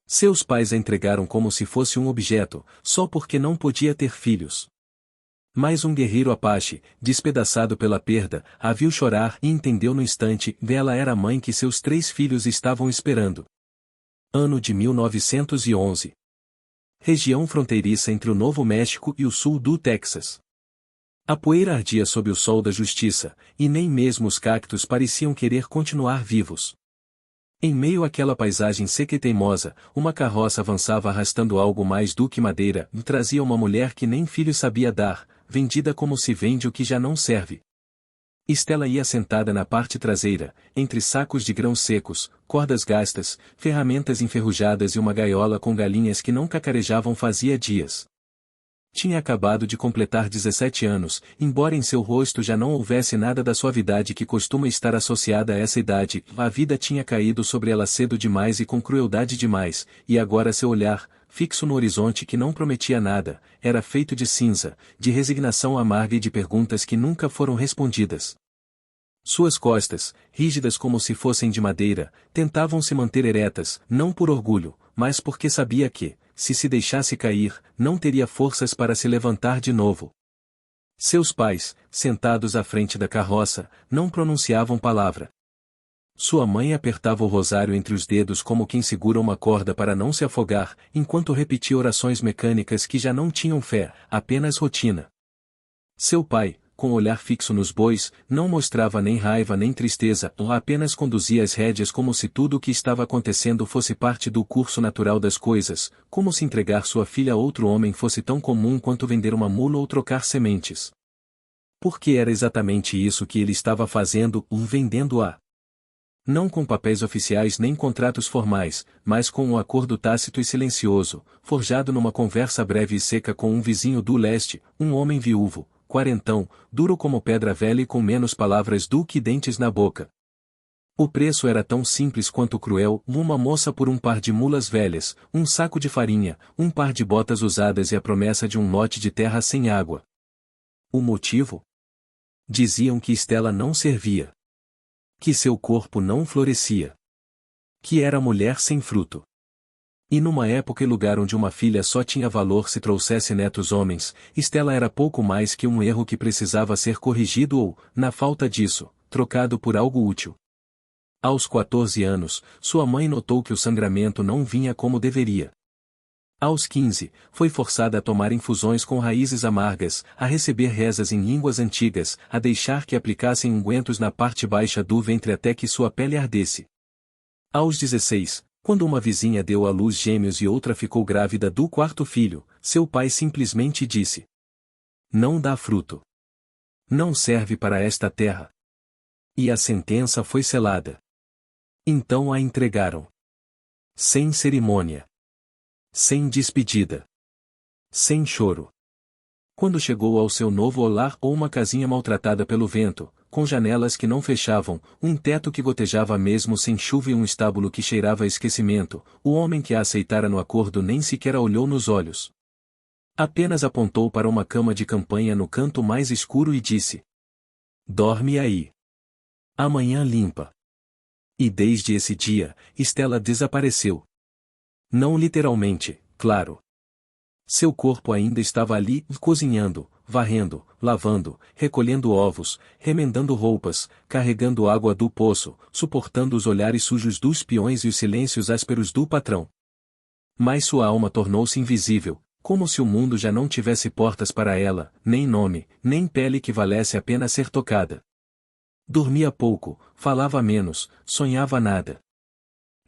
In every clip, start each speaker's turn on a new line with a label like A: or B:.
A: Seus pais a entregaram como se fosse um objeto, só porque não podia ter filhos. Mas um guerreiro Apache, despedaçado pela perda, a viu chorar e entendeu no instante, ela era a mãe que seus 3 filhos estavam esperando. Ano de 1911. Região fronteiriça entre o Novo México e o sul do Texas. A poeira ardia sob o sol da justiça, e nem mesmo os cactos pareciam querer continuar vivos. Em meio àquela paisagem seca e teimosa, uma carroça avançava arrastando algo mais do que madeira, e trazia uma mulher que nem filhos sabia dar, vendida como se vende o que já não serve. Estela ia sentada na parte traseira, entre sacos de grãos secos, cordas gastas, ferramentas enferrujadas e uma gaiola com galinhas que não cacarejavam fazia dias. Tinha acabado de completar 17 anos, embora em seu rosto já não houvesse nada da suavidade que costuma estar associada a essa idade, a vida tinha caído sobre ela cedo demais e com crueldade demais, e agora seu olhar, fixo no horizonte que não prometia nada, era feito de cinza, de resignação amarga e de perguntas que nunca foram respondidas. Suas costas, rígidas como se fossem de madeira, tentavam se manter eretas, não por orgulho, mas porque sabia que, se deixasse cair, não teria forças para se levantar de novo. Seus pais, sentados à frente da carroça, não pronunciavam palavra. Sua mãe apertava o rosário entre os dedos como quem segura uma corda para não se afogar, enquanto repetia orações mecânicas que já não tinham fé, apenas rotina. Seu pai, com o olhar fixo nos bois, não mostrava nem raiva nem tristeza, apenas conduzia as rédeas como se tudo o que estava acontecendo fosse parte do curso natural das coisas, como se entregar sua filha a outro homem fosse tão comum quanto vender uma mula ou trocar sementes. Porque era exatamente isso que ele estava fazendo, vendendo-a. Não com papéis oficiais nem contratos formais, mas com um acordo tácito e silencioso, forjado numa conversa breve e seca com um vizinho do leste, um homem viúvo, quarentão, duro como pedra velha e com menos palavras do que dentes na boca. O preço era tão simples quanto cruel, uma moça por um par de mulas velhas, um saco de farinha, um par de botas usadas e a promessa de um lote de terra sem água. O motivo? Diziam que Estela não servia. Que seu corpo não florescia. Que era mulher sem fruto. E numa época e lugar onde uma filha só tinha valor se trouxesse netos homens, Estela era pouco mais que um erro que precisava ser corrigido ou, na falta disso, trocado por algo útil. Aos 14 anos, sua mãe notou que o sangramento não vinha como deveria. Aos 15, foi forçada a tomar infusões com raízes amargas, a receber rezas em línguas antigas, a deixar que aplicassem ungüentos na parte baixa do ventre até que sua pele ardesse. Aos 16, quando uma vizinha deu à luz gêmeos e outra ficou grávida do 4º filho, seu pai simplesmente disse: "Não dá fruto. Não serve para esta terra." E a sentença foi selada. Então a entregaram. Sem cerimônia. Sem despedida. Sem choro. Quando chegou ao seu novo lar ou uma casinha maltratada pelo vento, com janelas que não fechavam, um teto que gotejava mesmo sem chuva e um estábulo que cheirava a esquecimento, o homem que a aceitara no acordo nem sequer a olhou nos olhos. Apenas apontou para uma cama de campanha no canto mais escuro e disse: "Dorme aí. Amanhã limpa." E desde esse dia, Estela desapareceu. Não literalmente, claro. Seu corpo ainda estava ali, cozinhando, varrendo, lavando, recolhendo ovos, remendando roupas, carregando água do poço, suportando os olhares sujos dos peões e os silêncios ásperos do patrão. Mas sua alma tornou-se invisível, como se o mundo já não tivesse portas para ela, nem nome, nem pele que valesse a pena ser tocada. Dormia pouco, falava menos, sonhava nada.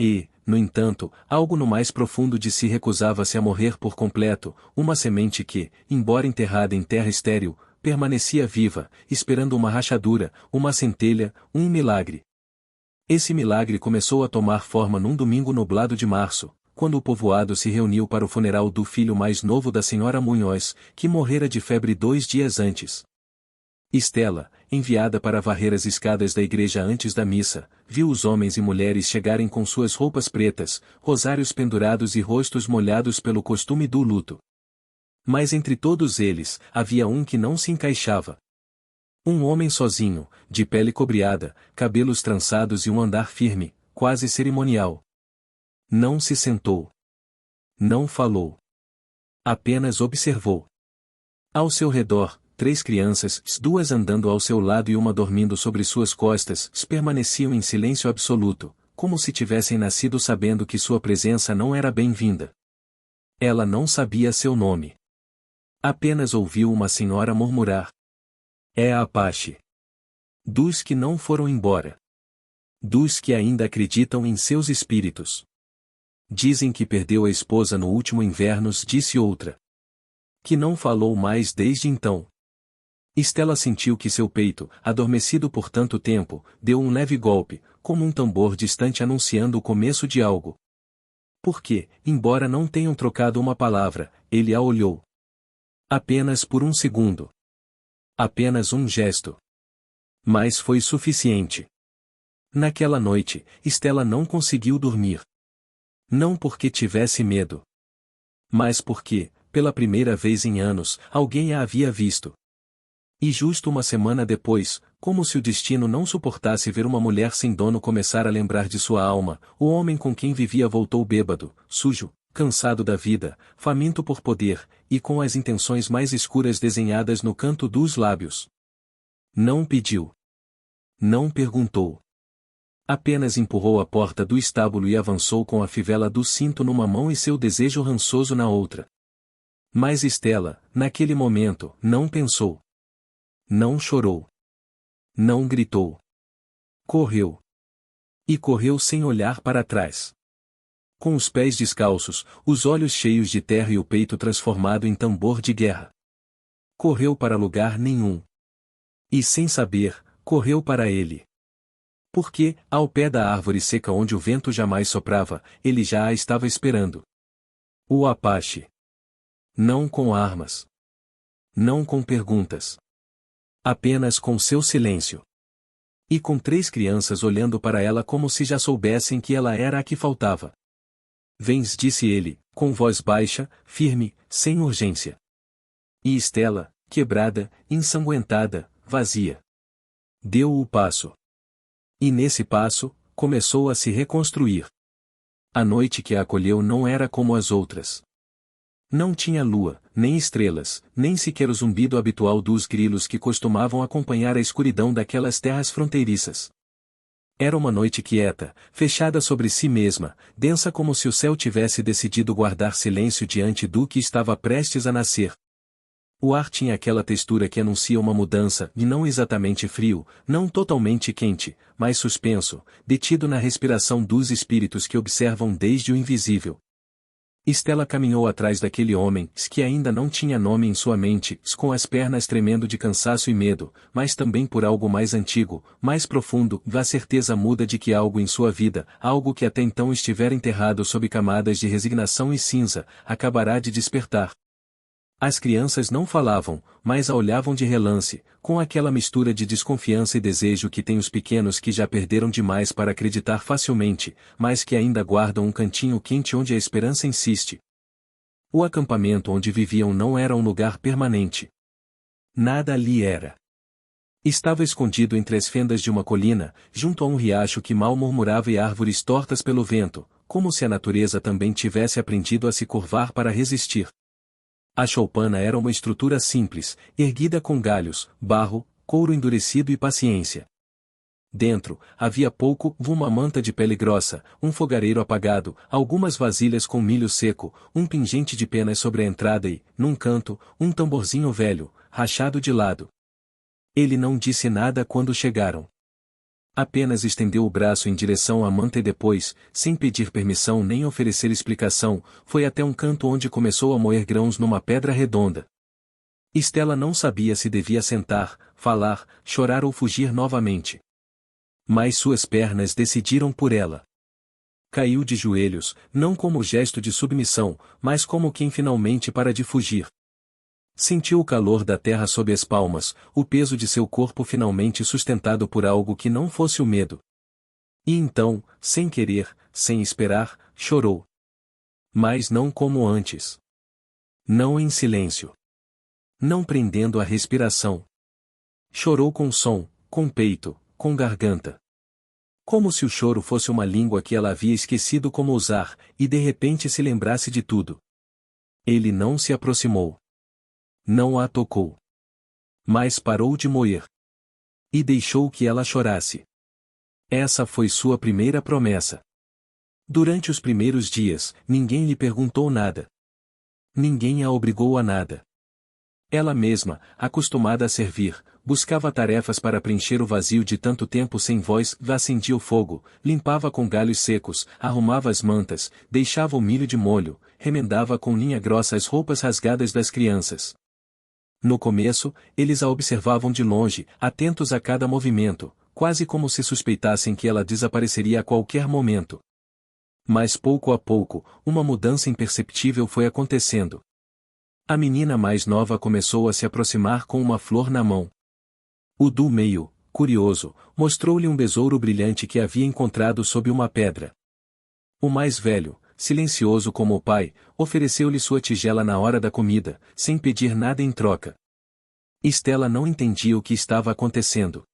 A: E, no entanto, algo no mais profundo de si recusava-se a morrer por completo, uma semente que, embora enterrada em terra estéril, permanecia viva, esperando uma rachadura, uma centelha, um milagre. Esse milagre começou a tomar forma num domingo nublado de março, quando o povoado se reuniu para o funeral do filho mais novo da senhora Munhoz, que morrera de febre 2 dias antes. Estela, enviada para varrer as escadas da igreja antes da missa, viu os homens e mulheres chegarem com suas roupas pretas, rosários pendurados e rostos molhados pelo costume do luto. Mas entre todos eles, havia um que não se encaixava. Um homem sozinho, de pele cobreada, cabelos trançados e um andar firme, quase cerimonial. Não se sentou. Não falou. Apenas observou. Ao seu redor, 3 crianças, 2 andando ao seu lado e uma dormindo sobre suas costas, permaneciam em silêncio absoluto, como se tivessem nascido sabendo que sua presença não era bem-vinda. Ela não sabia seu nome. Apenas ouviu uma senhora murmurar: "É a Apache." Dos que não foram embora. Dos que ainda acreditam em seus espíritos. Dizem que perdeu a esposa no último inverno, disse outra. Que não falou mais desde então. Stella sentiu que seu peito, adormecido por tanto tempo, deu um leve golpe, como um tambor distante anunciando o começo de algo. Porque, embora não tenham trocado uma palavra, ele a olhou. Apenas por um segundo. Apenas um gesto. Mas foi suficiente. Naquela noite, Stella não conseguiu dormir. Não porque tivesse medo. Mas porque, pela primeira vez em anos, alguém a havia visto. E justo uma semana depois, como se o destino não suportasse ver uma mulher sem dono começar a lembrar de sua alma, o homem com quem vivia voltou bêbado, sujo, cansado da vida, faminto por poder, e com as intenções mais escuras desenhadas no canto dos lábios. Não pediu. Não perguntou. Apenas empurrou a porta do estábulo e avançou com a fivela do cinto numa mão e seu desejo rançoso na outra. Mas Stella, naquele momento, não pensou. Não chorou. Não gritou. Correu. E correu sem olhar para trás. Com os pés descalços, os olhos cheios de terra e o peito transformado em tambor de guerra. Correu para lugar nenhum. E sem saber, correu para ele. Porque, ao pé da árvore seca onde o vento jamais soprava, ele já a estava esperando. O Apache. Não com armas. Não com perguntas. Apenas com seu silêncio. E com 3 crianças olhando para ela como se já soubessem que ela era a que faltava. Vens, disse ele, com voz baixa, firme, sem urgência. E Stella, quebrada, ensanguentada, vazia. Deu o passo. E nesse passo, começou a se reconstruir. A noite que a acolheu não era como as outras. Não tinha lua, nem estrelas, nem sequer o zumbido habitual dos grilos que costumavam acompanhar a escuridão daquelas terras fronteiriças. Era uma noite quieta, fechada sobre si mesma, densa como se o céu tivesse decidido guardar silêncio diante do que estava prestes a nascer. O ar tinha aquela textura que anuncia uma mudança, e não exatamente frio, não totalmente quente, mas suspenso, detido na respiração dos espíritos que observam desde o invisível. Stella caminhou atrás daquele homem, que ainda não tinha nome em sua mente, com as pernas tremendo de cansaço e medo, mas também por algo mais antigo, mais profundo, da certeza muda de que algo em sua vida, algo que até então estivera enterrado sob camadas de resignação e cinza, acabará de despertar. As crianças não falavam, mas a olhavam de relance, com aquela mistura de desconfiança e desejo que tem os pequenos que já perderam demais para acreditar facilmente, mas que ainda guardam um cantinho quente onde a esperança insiste. O acampamento onde viviam não era um lugar permanente. Nada ali era. Estava escondido entre as fendas de uma colina, junto a um riacho que mal murmurava e árvores tortas pelo vento, como se a natureza também tivesse aprendido a se curvar para resistir. A choupana era uma estrutura simples, erguida com galhos, barro, couro endurecido e paciência. Dentro, havia pouco, uma manta de pele grossa, um fogareiro apagado, algumas vasilhas com milho seco, um pingente de penas sobre a entrada e, num canto, um tamborzinho velho, rachado de lado. Ele não disse nada quando chegaram. Apenas estendeu o braço em direção à manta e depois, sem pedir permissão nem oferecer explicação, foi até um canto onde começou a moer grãos numa pedra redonda. Stella não sabia se devia sentar, falar, chorar ou fugir novamente. Mas suas pernas decidiram por ela. Caiu de joelhos, não como gesto de submissão, mas como quem finalmente para de fugir. Sentiu o calor da terra sob as palmas, o peso de seu corpo finalmente sustentado por algo que não fosse o medo. E então, sem querer, sem esperar, chorou. Mas não como antes. Não em silêncio. Não prendendo a respiração. Chorou com som, com peito, com garganta. Como se o choro fosse uma língua que ela havia esquecido como usar, e de repente se lembrasse de tudo. Ele não se aproximou. Não a tocou. Mas parou de moer. E deixou que ela chorasse. Essa foi sua primeira promessa. Durante os primeiros dias, ninguém lhe perguntou nada. Ninguém a obrigou a nada. Ela mesma, acostumada a servir, buscava tarefas para preencher o vazio de tanto tempo sem voz, acendia o fogo, limpava com galhos secos, arrumava as mantas, deixava o milho de molho, remendava com linha grossa as roupas rasgadas das crianças. No começo, eles a observavam de longe, atentos a cada movimento, quase como se suspeitassem que ela desapareceria a qualquer momento. Mas pouco a pouco, uma mudança imperceptível foi acontecendo. A menina mais nova começou a se aproximar com uma flor na mão. O do meio, curioso, mostrou-lhe um besouro brilhante que havia encontrado sob uma pedra. O mais velho, silencioso como o pai, ofereceu-lhe sua tigela na hora da comida, sem pedir nada em troca. Estela não entendia o que estava acontecendo.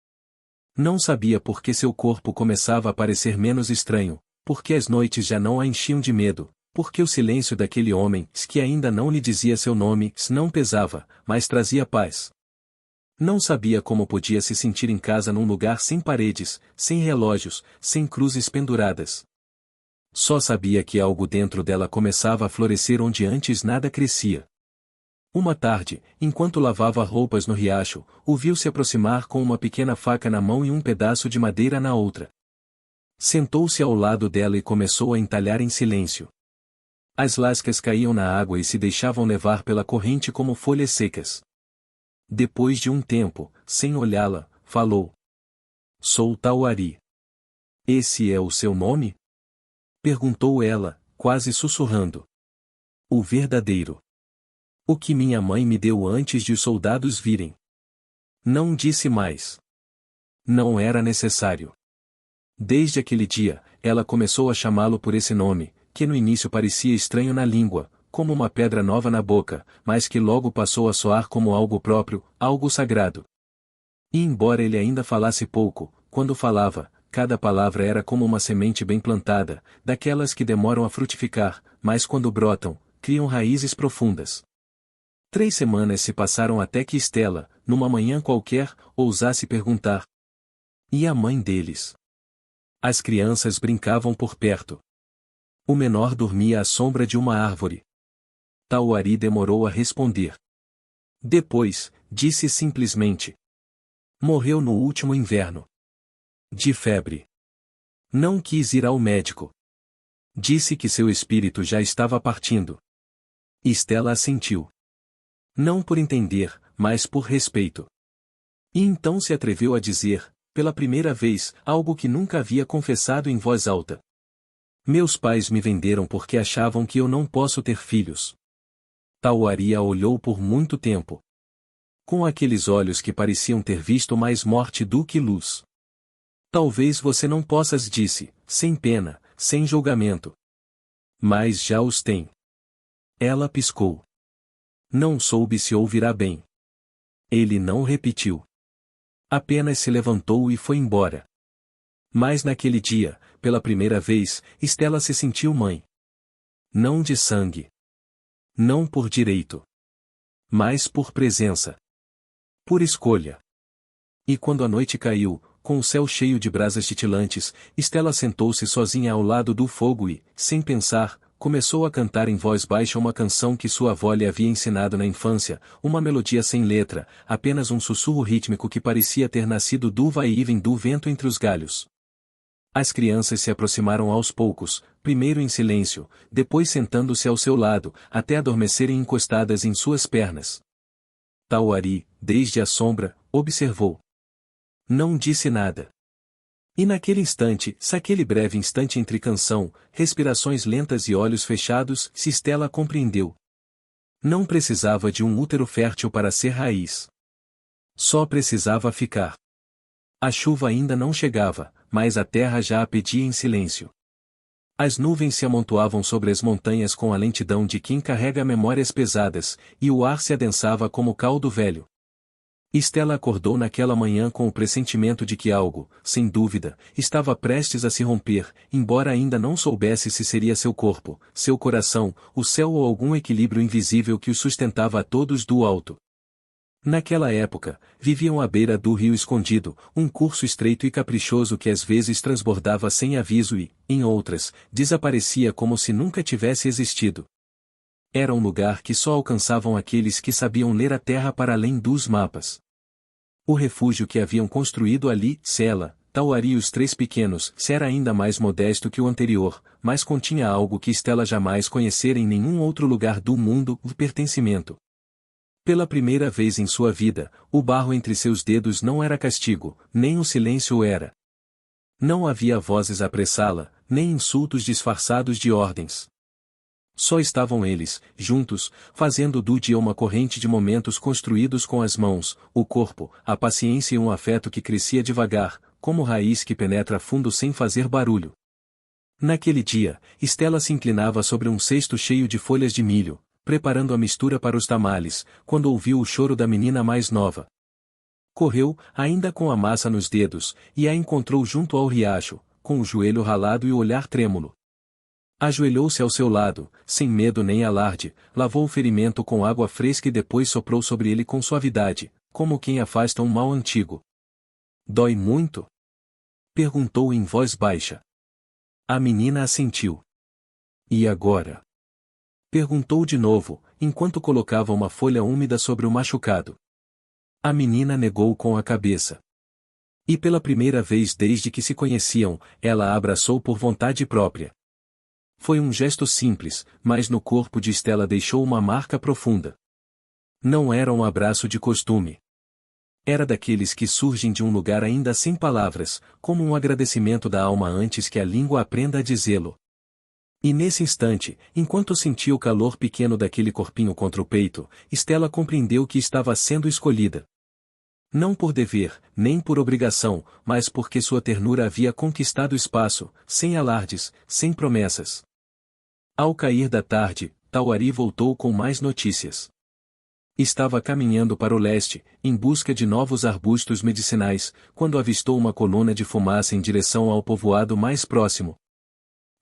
A: Não sabia por que seu corpo começava a parecer menos estranho, porque as noites já não a enchiam de medo, porque o silêncio daquele homem, que ainda não lhe dizia seu nome, não pesava, mas trazia paz. Não sabia como podia se sentir em casa num lugar sem paredes, sem relógios, sem cruzes penduradas. Só sabia que algo dentro dela começava a florescer onde antes nada crescia. Uma tarde, enquanto lavava roupas no riacho, o viu se aproximar com uma pequena faca na mão e um pedaço de madeira na outra. Sentou-se ao lado dela e começou a entalhar em silêncio. As lascas caíam na água e se deixavam levar pela corrente como folhas secas. Depois de um tempo, sem olhá-la, falou. Sou Tauari. Esse é o seu nome? Perguntou ela, quase sussurrando. O verdadeiro. O que minha mãe me deu antes de os soldados virem. Não disse mais. Não era necessário. Desde aquele dia, ela começou a chamá-lo por esse nome, que no início parecia estranho na língua, como uma pedra nova na boca, mas que logo passou a soar como algo próprio, algo sagrado. E embora ele ainda falasse pouco, quando falava, cada palavra era como uma semente bem plantada, daquelas que demoram a frutificar, mas quando brotam, criam raízes profundas. 3 semanas se passaram até que Estela, numa manhã qualquer, ousasse perguntar. E a mãe deles? As crianças brincavam por perto. O menor dormia à sombra de uma árvore. Tauari demorou a responder. Depois, disse simplesmente. Morreu no último inverno. De febre. Não quis ir ao médico. Disse que seu espírito já estava partindo. Estela assentiu. Não por entender, mas por respeito. E então se atreveu a dizer, pela primeira vez, algo que nunca havia confessado em voz alta. Meus pais me venderam porque achavam que eu não posso ter filhos. Tauari a olhou por muito tempo. Com aqueles olhos que pareciam ter visto mais morte do que luz. Talvez você não possas, disse, sem pena, sem julgamento. Mas já os tem. Ela piscou. Não soube se ouvirá bem. Ele não repetiu. Apenas se levantou e foi embora. Mas naquele dia, pela primeira vez, Estela se sentiu mãe. Não de sangue. Não por direito. Mas por presença. Por escolha. E quando a noite caiu, com o céu cheio de brasas titilantes, Estela sentou-se sozinha ao lado do fogo e, sem pensar, começou a cantar em voz baixa uma canção que sua avó lhe havia ensinado na infância, uma melodia sem letra, apenas um sussurro rítmico que parecia ter nascido do vai-e-vem do vento entre os galhos. As crianças se aproximaram aos poucos, primeiro em silêncio, depois sentando-se ao seu lado, até adormecerem encostadas em suas pernas. Tauari, desde a sombra, observou. Não disse nada. E naquele instante, aquele breve instante entre canção, respirações lentas e olhos fechados, Estela compreendeu. Não precisava de um útero fértil para ser raiz. Só precisava ficar. A chuva ainda não chegava, mas a terra já a pedia em silêncio. As nuvens se amontoavam sobre as montanhas com a lentidão de quem carrega memórias pesadas, e o ar se adensava como caldo velho. Stella acordou naquela manhã com o pressentimento de que algo, sem dúvida, estava prestes a se romper, embora ainda não soubesse se seria seu corpo, seu coração, o céu ou algum equilíbrio invisível que os sustentava a todos do alto. Naquela época, viviam à beira do rio escondido, um curso estreito e caprichoso que às vezes transbordava sem aviso e, em outras, desaparecia como se nunca tivesse existido. Era um lugar que só alcançavam aqueles que sabiam ler a terra para além dos mapas. O refúgio que haviam construído ali, Sela, Tauari e os três pequenos, era ainda mais modesto que o anterior, mas continha algo que Stella jamais conhecera em nenhum outro lugar do mundo, o pertencimento. Pela primeira vez em sua vida, o barro entre seus dedos não era castigo, nem o silêncio o era. Não havia vozes a apressá-la, nem insultos disfarçados de ordens. Só estavam eles, juntos, fazendo do dia uma corrente de momentos construídos com as mãos, o corpo, a paciência e um afeto que crescia devagar, como raiz que penetra fundo sem fazer barulho. Naquele dia, Stella se inclinava sobre um cesto cheio de folhas de milho, preparando a mistura para os tamales, quando ouviu o choro da menina mais nova. Correu, ainda com a massa nos dedos, e a encontrou junto ao riacho, com o joelho ralado e o olhar trêmulo. Ajoelhou-se ao seu lado, sem medo nem alarde, lavou o ferimento com água fresca e depois soprou sobre ele com suavidade, como quem afasta um mal antigo. "Dói muito?" perguntou em voz baixa. A menina assentiu. "E agora?" perguntou de novo, enquanto colocava uma folha úmida sobre o machucado. A menina negou com a cabeça. E pela primeira vez desde que se conheciam, ela a abraçou por vontade própria. Foi um gesto simples, mas no corpo de Stella deixou uma marca profunda. Não era um abraço de costume. Era daqueles que surgem de um lugar ainda sem palavras, como um agradecimento da alma antes que a língua aprenda a dizê-lo. E nesse instante, enquanto sentia o calor pequeno daquele corpinho contra o peito, Stella compreendeu que estava sendo escolhida. Não por dever, nem por obrigação, mas porque sua ternura havia conquistado espaço, sem alardes, sem promessas. Ao cair da tarde, Tauari voltou com mais notícias. Estava caminhando para o leste, em busca de novos arbustos medicinais, quando avistou uma coluna de fumaça em direção ao povoado mais próximo.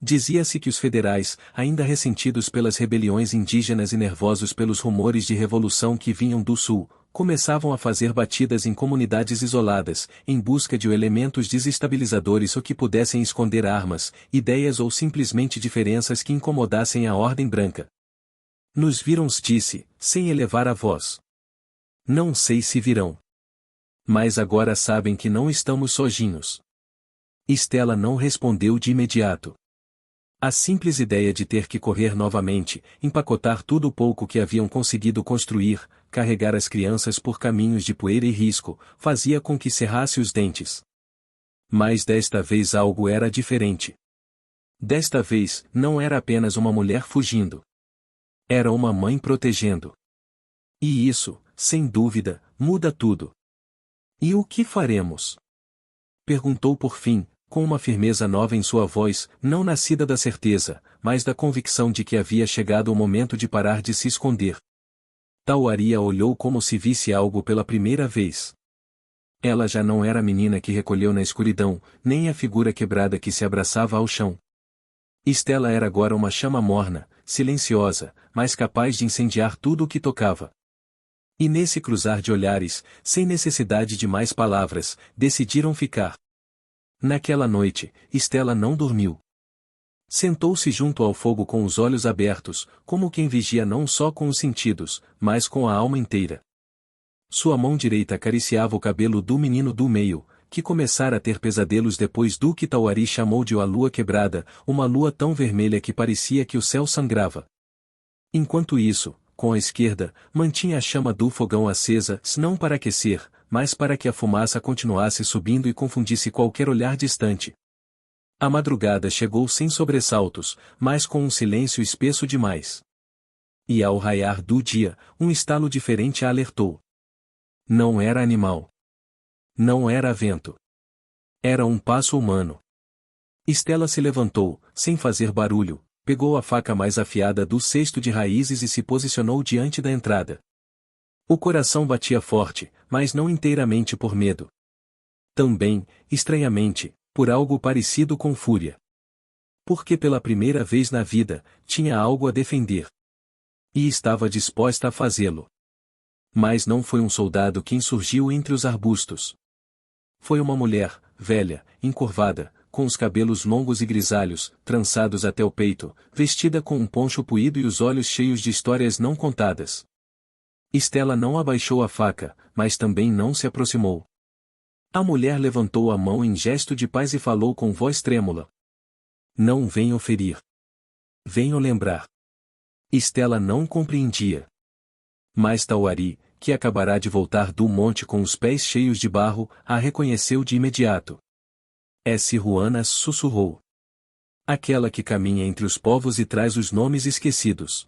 A: Dizia-se que os federais, ainda ressentidos pelas rebeliões indígenas e nervosos pelos rumores de revolução que vinham do sul, começavam a fazer batidas em comunidades isoladas, em busca de elementos desestabilizadores ou que pudessem esconder armas, ideias ou simplesmente diferenças que incomodassem a ordem branca. "Nos viram", disse, sem elevar a voz. "Não sei se virão. Mas agora sabem que não estamos sozinhos." Stella não respondeu de imediato. A simples ideia de ter que correr novamente, empacotar tudo o pouco que haviam conseguido construir, carregar as crianças por caminhos de poeira e risco, fazia com que cerrasse os dentes. Mas desta vez algo era diferente. Desta vez, não era apenas uma mulher fugindo. Era uma mãe protegendo. E isso, sem dúvida, muda tudo. "E o que faremos?" perguntou por fim, com uma firmeza nova em sua voz, não nascida da certeza, mas da convicção de que havia chegado o momento de parar de se esconder. Tauari a olhou como se visse algo pela primeira vez. Ela já não era a menina que recolheu na escuridão, nem a figura quebrada que se abraçava ao chão. Stella era agora uma chama morna, silenciosa, mas capaz de incendiar tudo o que tocava. E nesse cruzar de olhares, sem necessidade de mais palavras, decidiram ficar. Naquela noite, Stella não dormiu. Sentou-se junto ao fogo com os olhos abertos, como quem vigia não só com os sentidos, mas com a alma inteira. Sua mão direita acariciava o cabelo do menino do meio, que começara a ter pesadelos depois do que Tauari chamou de a lua quebrada, uma lua tão vermelha que parecia que o céu sangrava. Enquanto isso, com a esquerda, mantinha a chama do fogão acesa, não para aquecer, mas para que a fumaça continuasse subindo e confundisse qualquer olhar distante. A madrugada chegou sem sobressaltos, mas com um silêncio espesso demais. E ao raiar do dia, um estalo diferente a alertou. Não era animal. Não era vento. Era um passo humano. Stella se levantou, sem fazer barulho, pegou a faca mais afiada do cesto de raízes e se posicionou diante da entrada. O coração batia forte, mas não inteiramente por medo. Também, estranhamente, por algo parecido com fúria. Porque pela primeira vez na vida, tinha algo a defender. E estava disposta a fazê-lo. Mas não foi um soldado quem surgiu entre os arbustos. Foi uma mulher, velha, encurvada, com os cabelos longos e grisalhos, trançados até o peito, vestida com um poncho puído e os olhos cheios de histórias não contadas. Estela não abaixou a faca, mas também não se aproximou. A mulher levantou a mão em gesto de paz e falou com voz trêmula. Não venho ferir. Venho lembrar. Estela não compreendia. Mas Tauari, que acabará de voltar do monte com os pés cheios de barro, a reconheceu de imediato. É Siruana, sussurrou. Aquela que caminha entre os povos e traz os nomes esquecidos.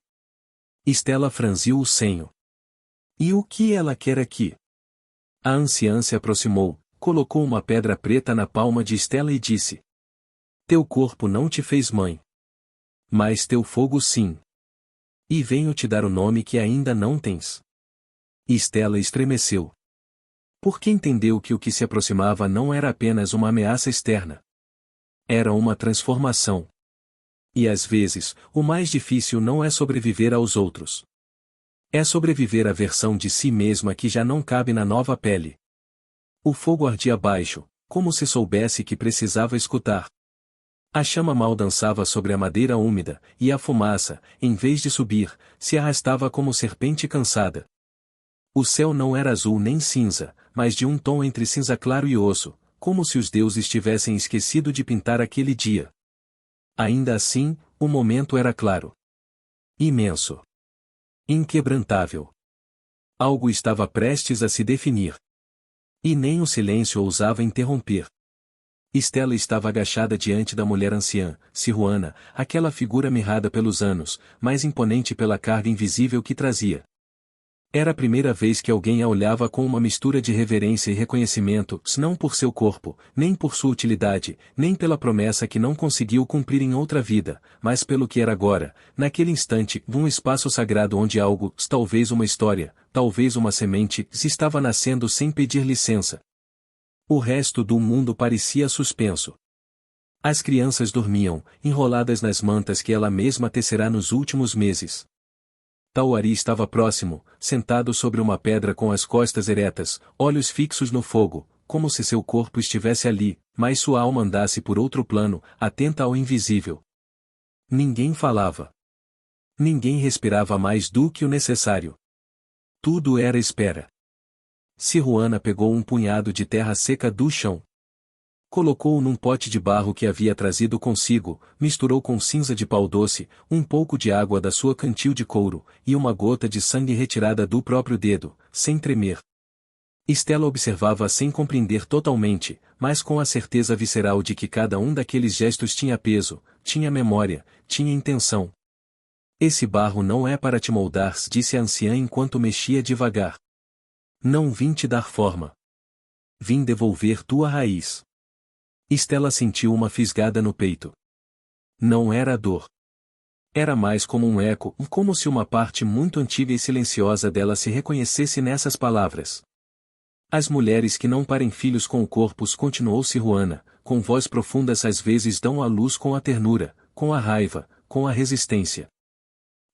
A: Estela franziu o senho. E o que ela quer aqui? A anciã se aproximou, colocou uma pedra preta na palma de Estela e disse. Teu corpo não te fez mãe. Mas teu fogo sim. E venho te dar o nome que ainda não tens. Estela estremeceu. Porque entendeu que o que se aproximava não era apenas uma ameaça externa. Era uma transformação. E às vezes, o mais difícil não é sobreviver aos outros. É sobreviver à versão de si mesma que já não cabe na nova pele. O fogo ardia baixo, como se soubesse que precisava escutar. A chama mal dançava sobre a madeira úmida, e a fumaça, em vez de subir, se arrastava como serpente cansada. O céu não era azul nem cinza, mas de um tom entre cinza claro e osso, como se os deuses tivessem esquecido de pintar aquele dia. Ainda assim, o momento era claro. Imenso. Inquebrantável. Algo estava prestes a se definir. E nem o silêncio ousava interromper. Estela estava agachada diante da mulher anciã, Siruana, aquela figura mirrada pelos anos, mais imponente pela carga invisível que trazia. Era a primeira vez que alguém a olhava com uma mistura de reverência e reconhecimento, não por seu corpo, nem por sua utilidade, nem pela promessa que não conseguiu cumprir em outra vida, mas pelo que era agora, naquele instante, um espaço sagrado onde algo, talvez uma história, talvez uma semente, se estava nascendo sem pedir licença. O resto do mundo parecia suspenso. As crianças dormiam, enroladas nas mantas que ela mesma tecerá nos últimos meses. Tauari estava próximo, sentado sobre uma pedra com as costas eretas, olhos fixos no fogo, como se seu corpo estivesse ali, mas sua alma andasse por outro plano, atenta ao invisível. Ninguém falava. Ninguém respirava mais do que o necessário. Tudo era espera. Siruana pegou um punhado de terra seca do chão. Colocou-o num pote de barro que havia trazido consigo, misturou com cinza de pau doce, um pouco de água da sua cantil de couro, e uma gota de sangue retirada do próprio dedo, sem tremer. Estela observava sem compreender totalmente, mas com a certeza visceral de que cada um daqueles gestos tinha peso, tinha memória, tinha intenção. Esse barro não é para te moldar, disse a anciã enquanto mexia devagar. Não vim te dar forma. Vim devolver tua raiz. Estela sentiu uma fisgada no peito. Não era dor. Era mais como um eco, como se uma parte muito antiga e silenciosa dela se reconhecesse nessas palavras. As mulheres que não parem filhos com o corpo, continuou Siruana, com voz profunda, às vezes dão à luz com a ternura, com a raiva, com a resistência.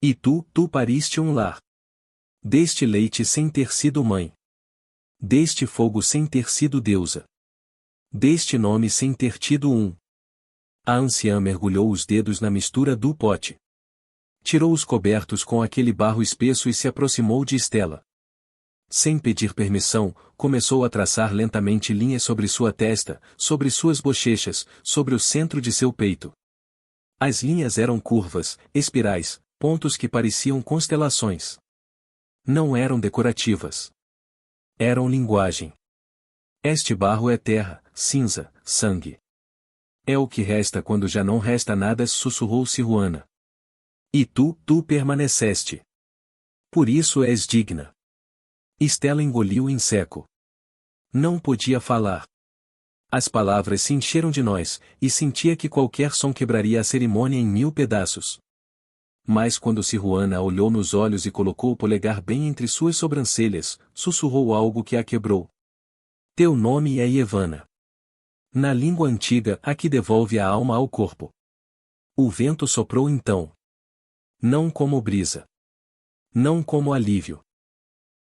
A: E tu pariste um lar. Deste leite sem ter sido mãe. Deste fogo sem ter sido deusa. Deste nome sem ter tido um. A anciã mergulhou os dedos na mistura do pote. Tirou os cobertos com aquele barro espesso e se aproximou de Estela. Sem pedir permissão, começou a traçar lentamente linhas sobre sua testa, sobre suas bochechas, sobre o centro de seu peito. As linhas eram curvas, espirais, pontos que pareciam constelações. Não eram decorativas. Eram linguagem. Este barro é terra, cinza, sangue. É o que resta quando já não resta nada, sussurrou Siruana. E tu permaneceste. Por isso és digna. Estela engoliu em seco. Não podia falar. As palavras se encheram de nós, e sentia que qualquer som quebraria a cerimônia em 1000 pedaços. Mas quando Sirruana a olhou nos olhos e colocou o polegar bem entre suas sobrancelhas, sussurrou algo que a quebrou. Teu nome é Ievana. Na língua antiga, a que devolve a alma ao corpo. O vento soprou então. Não como brisa. Não como alívio.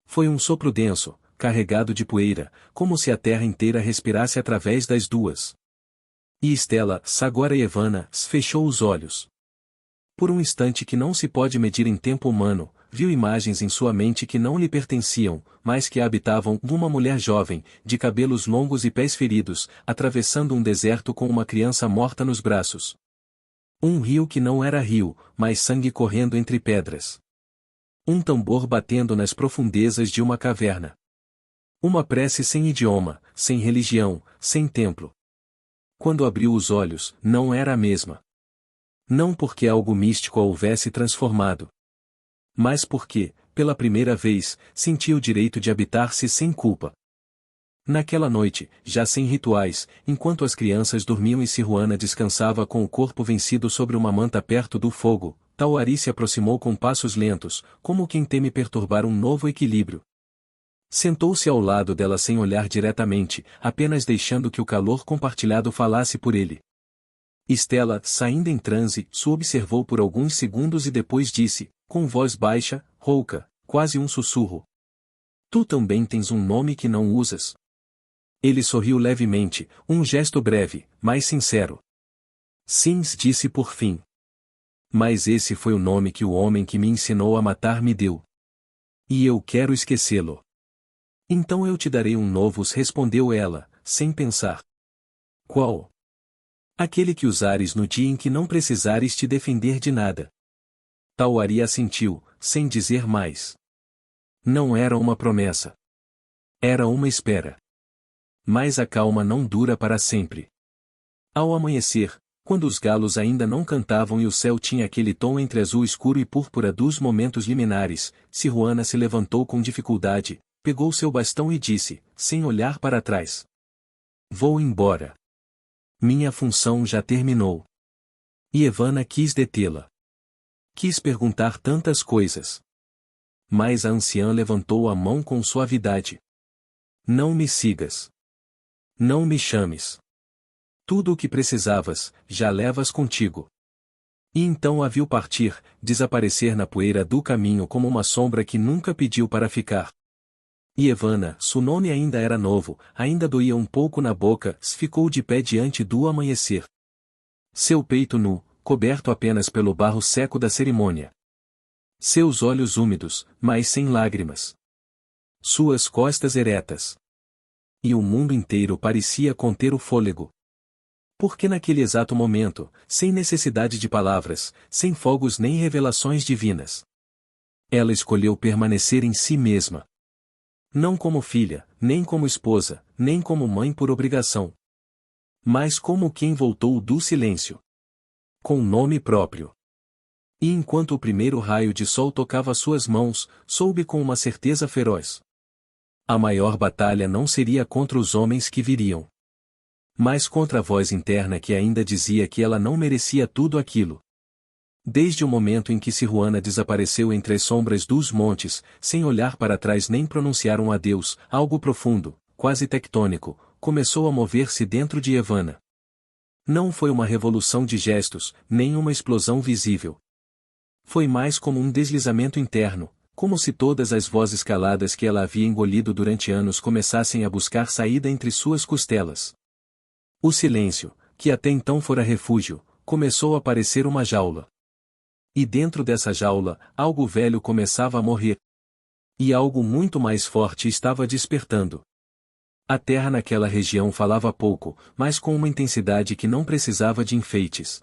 A: Foi um sopro denso, carregado de poeira, como se a terra inteira respirasse através das duas. E Estela, agora Ievana, fechou os olhos. Por um instante que não se pode medir em tempo humano, viu imagens em sua mente que não lhe pertenciam, mas que a habitavam, uma mulher jovem, de cabelos longos e pés feridos, atravessando um deserto com uma criança morta nos braços. Um rio que não era rio, mas sangue correndo entre pedras. Um tambor batendo nas profundezas de uma caverna. Uma prece sem idioma, sem religião, sem templo. Quando abriu os olhos, não era a mesma. Não porque algo místico a houvesse transformado. Mas porque, pela primeira vez, sentia o direito de habitar-se sem culpa. Naquela noite, já sem rituais, enquanto as crianças dormiam e Sirruana descansava com o corpo vencido sobre uma manta perto do fogo, Tauari se aproximou com passos lentos, como quem teme perturbar um novo equilíbrio. Sentou-se ao lado dela sem olhar diretamente, apenas deixando que o calor compartilhado falasse por ele. Estela, saindo em transe, o observou por alguns segundos e depois disse, com voz baixa, rouca, quase um sussurro. Tu também tens um nome que não usas. Ele sorriu levemente, um gesto breve, mas sincero. Sim, disse por fim. Mas esse foi o nome que o homem que me ensinou a matar me deu. E eu quero esquecê-lo. Então eu te darei um novo, respondeu ela, sem pensar. Qual? Aquele que usares no dia em que não precisares te defender de nada. Tauari assentiu, sem dizer mais. Não era uma promessa. Era uma espera. Mas a calma não dura para sempre. Ao amanhecer, quando os galos ainda não cantavam e o céu tinha aquele tom entre azul escuro e púrpura dos momentos liminares, Sirruana se levantou com dificuldade, pegou seu bastão e disse, sem olhar para trás. Vou embora. Minha função já terminou. Ievana quis detê-la. Quis perguntar tantas coisas. Mas a anciã levantou a mão com suavidade. Não me sigas. Não me chames. Tudo o que precisavas, já levas contigo. E então a viu partir, desaparecer na poeira do caminho como uma sombra que nunca pediu para ficar. Ievana, seu nome ainda era novo, ainda doía um pouco na boca, ficou de pé diante do amanhecer. Seu peito nu, coberto apenas pelo barro seco da cerimônia. Seus olhos úmidos, mas sem lágrimas. Suas costas eretas. E o mundo inteiro parecia conter o fôlego. Porque naquele exato momento, sem necessidade de palavras, sem fogos nem revelações divinas, ela escolheu permanecer em si mesma. Não como filha, nem como esposa, nem como mãe por obrigação. Mas como quem voltou do silêncio. Com nome próprio. E enquanto o primeiro raio de sol tocava suas mãos, soube com uma certeza feroz. A maior batalha não seria contra os homens que viriam. Mas contra a voz interna que ainda dizia que ela não merecia tudo aquilo. Desde o momento em que Sirruana desapareceu entre as sombras dos montes, sem olhar para trás nem pronunciar um adeus, algo profundo, quase tectônico, começou a mover-se dentro de Ievana. Não foi uma revolução de gestos, nem uma explosão visível. Foi mais como um deslizamento interno, como se todas as vozes caladas que ela havia engolido durante anos começassem a buscar saída entre suas costelas. O silêncio, que até então fora refúgio, começou a parecer uma jaula. E dentro dessa jaula, algo velho começava a morrer. E algo muito mais forte estava despertando. A terra naquela região falava pouco, mas com uma intensidade que não precisava de enfeites.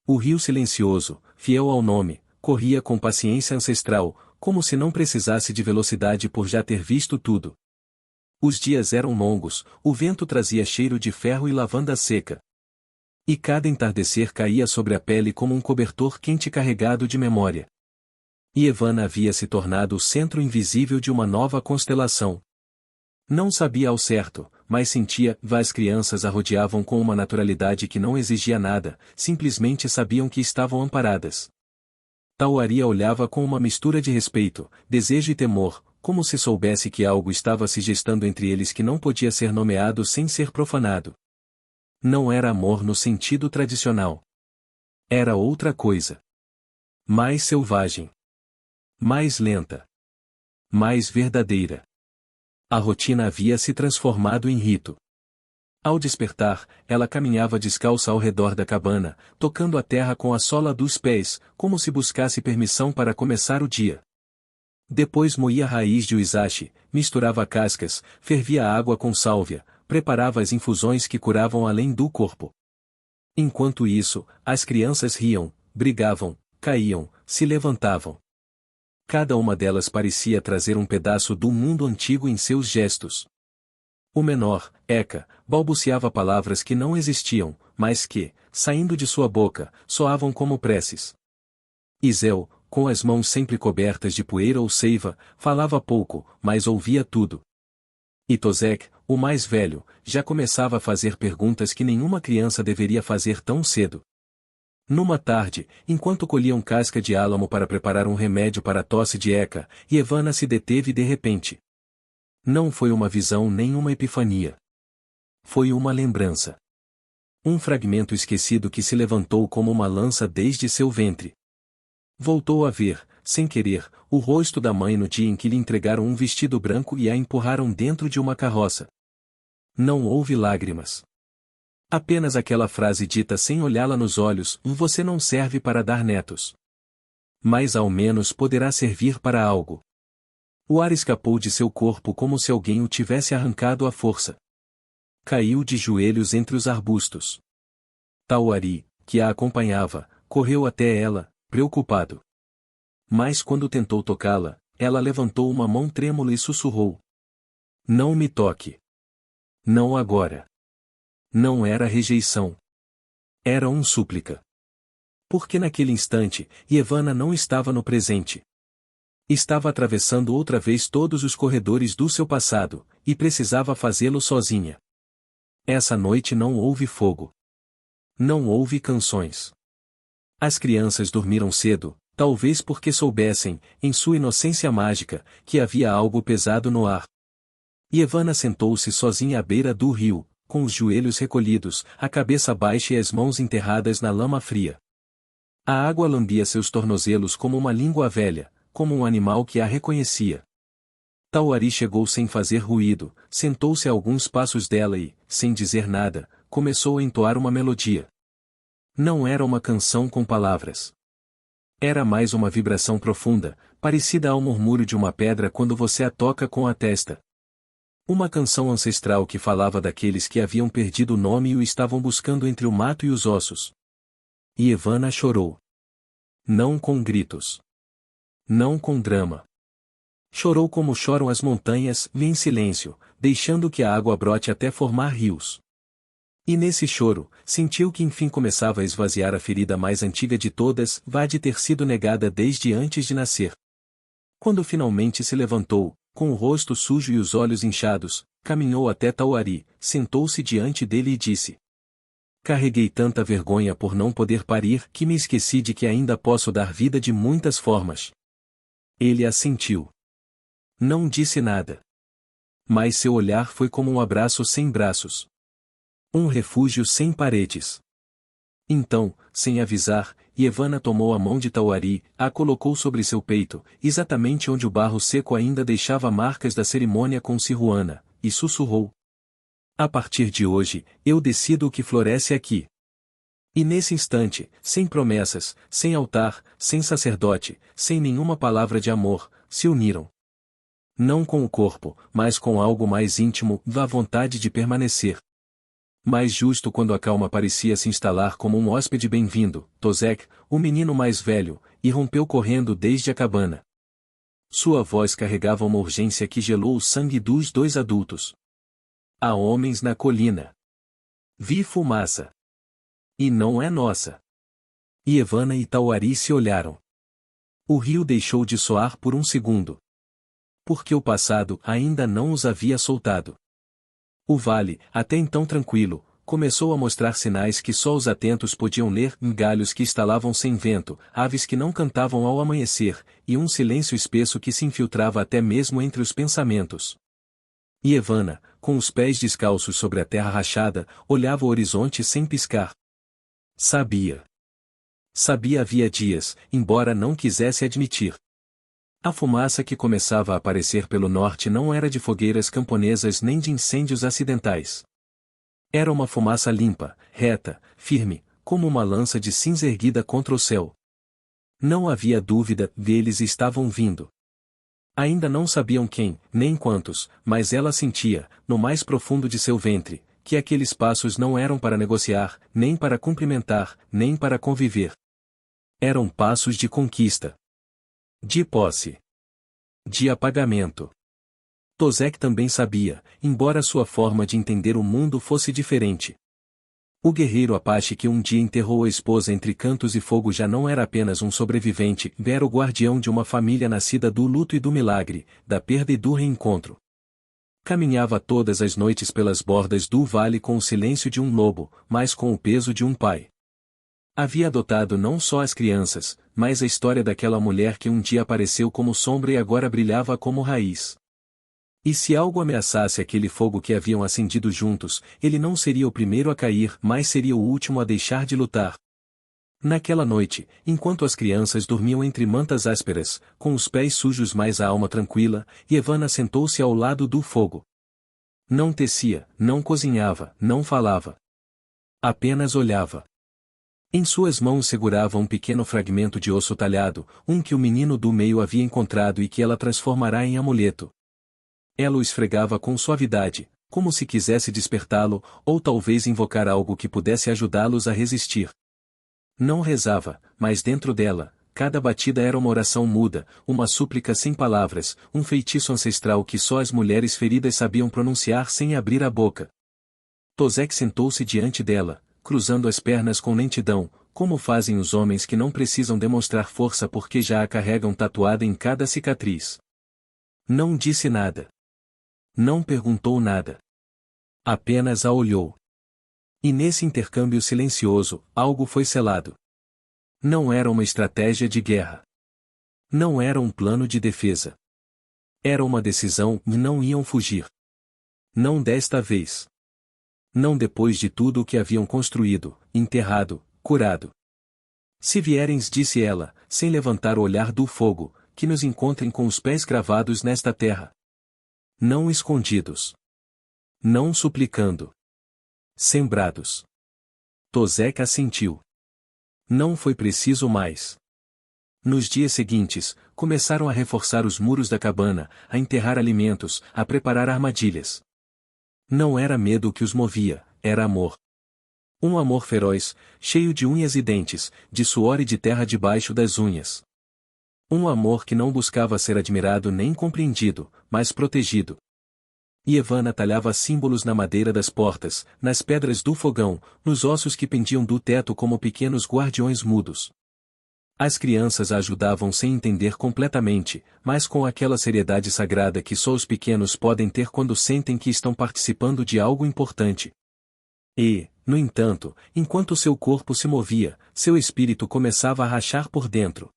A: O rio silencioso, fiel ao nome, corria com paciência ancestral, como se não precisasse de velocidade por já ter visto tudo. Os dias eram longos, o vento trazia cheiro de ferro e lavanda seca. E cada entardecer caía sobre a pele como um cobertor quente carregado de memória. Ievana havia se tornado o centro invisível de uma nova constelação. Não sabia ao certo, mas sentia, as crianças a rodeavam com uma naturalidade que não exigia nada, simplesmente sabiam que estavam amparadas. Tauari a olhava com uma mistura de respeito, desejo e temor, como se soubesse que algo estava se gestando entre eles que não podia ser nomeado sem ser profanado. Não era amor no sentido tradicional. Era outra coisa. Mais selvagem. Mais lenta. Mais verdadeira. A rotina havia se transformado em rito. Ao despertar, ela caminhava descalça ao redor da cabana, tocando a terra com a sola dos pés, como se buscasse permissão para começar o dia. Depois moía a raiz de uizashi, misturava cascas, fervia a água com sálvia, preparava as infusões que curavam além do corpo. Enquanto isso, as crianças riam, brigavam, caíam, se levantavam. Cada uma delas parecia trazer um pedaço do mundo antigo em seus gestos. O menor, Eka, balbuciava palavras que não existiam, mas que, saindo de sua boca, soavam como preces. Izel, com as mãos sempre cobertas de poeira ou seiva, falava pouco, mas ouvia tudo. E Tozek, o mais velho, já começava a fazer perguntas que nenhuma criança deveria fazer tão cedo. Numa tarde, enquanto colhiam casca de álamo para preparar um remédio para a tosse de Eka, Ivana se deteve de repente. Não foi uma visão nem uma epifania. Foi uma lembrança. Um fragmento esquecido que se levantou como uma lança desde seu ventre. Voltou a ver, sem querer, o rosto da mãe no dia em que lhe entregaram um vestido branco e a empurraram dentro de uma carroça. Não houve lágrimas. Apenas aquela frase dita sem olhá-la nos olhos: "Você não serve para dar netos. Mas ao menos poderá servir para algo." O ar escapou de seu corpo como se alguém o tivesse arrancado à força. Caiu de joelhos entre os arbustos. Tauari, que a acompanhava, correu até ela, preocupado. Mas quando tentou tocá-la, ela levantou uma mão trêmula e sussurrou: "Não me toque. Não agora." Não era rejeição. Era súplica. Porque naquele instante, Ivana não estava no presente. Estava atravessando outra vez todos os corredores do seu passado, e precisava fazê-lo sozinha. Essa noite não houve fogo. Não houve canções. As crianças dormiram cedo, talvez porque soubessem, em sua inocência mágica, que havia algo pesado no ar. Ivana sentou-se sozinha à beira do rio, com os joelhos recolhidos, a cabeça baixa e as mãos enterradas na lama fria. A água lambia seus tornozelos como uma língua velha, como um animal que a reconhecia. Tauari chegou sem fazer ruído, sentou-se a alguns passos dela e, sem dizer nada, começou a entoar uma melodia. Não era uma canção com palavras. Era mais uma vibração profunda, parecida ao murmúrio de uma pedra quando você a toca com a testa. Uma canção ancestral que falava daqueles que haviam perdido o nome e o estavam buscando entre o mato e os ossos. E Ivana chorou. Não com gritos. Não com drama. Chorou como choram as montanhas, em silêncio, deixando que a água brote até formar rios. E nesse choro, sentiu que enfim começava a esvaziar a ferida mais antiga de todas, de ter sido negada desde antes de nascer. Quando finalmente se levantou, com o rosto sujo e os olhos inchados, caminhou até Tauari, sentou-se diante dele e disse: "Carreguei tanta vergonha por não poder parir que me esqueci de que ainda posso dar vida de muitas formas." Ele assentiu. Não disse nada. Mas seu olhar foi como um abraço sem braços. Um refúgio sem paredes. Então, sem avisar, Ivana tomou a mão de Tauari, a colocou sobre seu peito, exatamente onde o barro seco ainda deixava marcas da cerimônia com Siruana, e sussurrou: "A partir de hoje, eu decido o que floresce aqui." E nesse instante, sem promessas, sem altar, sem sacerdote, sem nenhuma palavra de amor, se uniram. Não com o corpo, mas com algo mais íntimo, a vontade de permanecer. Mas justo quando a calma parecia se instalar como um hóspede bem-vindo, Tozek, o menino mais velho, irrompeu correndo desde a cabana. Sua voz carregava uma urgência que gelou o sangue dos dois adultos. "Há homens na colina. Vi fumaça. E não é nossa." E Ivana e Tauari se olharam. O rio deixou de soar por um segundo. Porque o passado ainda não os havia soltado. O vale, até então tranquilo, começou a mostrar sinais que só os atentos podiam ler: galhos que estalavam sem vento, aves que não cantavam ao amanhecer, e um silêncio espesso que se infiltrava até mesmo entre os pensamentos. E Evanna, com os pés descalços sobre a terra rachada, olhava o horizonte sem piscar. Sabia. Sabia havia dias, embora não quisesse admitir. A fumaça que começava a aparecer pelo norte não era de fogueiras camponesas nem de incêndios acidentais. Era uma fumaça limpa, reta, firme, como uma lança de cinza erguida contra o céu. Não havia dúvida, eles estavam vindo. Ainda não sabiam quem, nem quantos, mas ela sentia, no mais profundo de seu ventre, que aqueles passos não eram para negociar, nem para cumprimentar, nem para conviver. Eram passos de conquista. De posse. De apagamento. Tozek também sabia, embora sua forma de entender o mundo fosse diferente. O guerreiro Apache que um dia enterrou a esposa entre cantos e fogo já não era apenas um sobrevivente, era o guardião de uma família nascida do luto e do milagre, da perda e do reencontro. Caminhava todas as noites pelas bordas do vale com o silêncio de um lobo, mas com o peso de um pai. Havia adotado não só as crianças, mas a história daquela mulher que um dia apareceu como sombra e agora brilhava como raiz. E se algo ameaçasse aquele fogo que haviam acendido juntos, ele não seria o primeiro a cair, mas seria o último a deixar de lutar. Naquela noite, enquanto as crianças dormiam entre mantas ásperas, com os pés sujos mas a alma tranquila, Evanna sentou-se ao lado do fogo. Não tecia, não cozinhava, não falava. Apenas olhava. Em suas mãos segurava um pequeno fragmento de osso talhado, um que o menino do meio havia encontrado e que ela transformará em amuleto. Ela o esfregava com suavidade, como se quisesse despertá-lo, ou talvez invocar algo que pudesse ajudá-los a resistir. Não rezava, mas dentro dela, cada batida era uma oração muda, uma súplica sem palavras, um feitiço ancestral que só as mulheres feridas sabiam pronunciar sem abrir a boca. Tozek sentou-se diante dela, cruzando as pernas com lentidão, como fazem os homens que não precisam demonstrar força porque já a carregam tatuada em cada cicatriz. Não disse nada. Não perguntou nada. Apenas a olhou. E nesse intercâmbio silencioso, algo foi selado. Não era uma estratégia de guerra. Não era um plano de defesa. Era uma decisão e não iam fugir. Não desta vez. Não depois de tudo o que haviam construído, enterrado, curado. Se viereis, disse ela, sem levantar o olhar do fogo, que nos encontrem com os pés cravados nesta terra. Não escondidos. Não suplicando. Sembrados. Tozek assentiu. Não foi preciso mais. Nos dias seguintes, começaram a reforçar os muros da cabana, a enterrar alimentos, a preparar armadilhas. Não era medo o que os movia, era amor. Um amor feroz, cheio de unhas e dentes, de suor e de terra debaixo das unhas. Um amor que não buscava ser admirado nem compreendido, mas protegido. E Evanna talhava símbolos na madeira das portas, nas pedras do fogão, nos ossos que pendiam do teto como pequenos guardiões mudos. As crianças a ajudavam sem entender completamente, mas com aquela seriedade sagrada que só os pequenos podem ter quando sentem que estão participando de algo importante. E, no entanto, enquanto seu corpo se movia, seu espírito começava a rachar por dentro.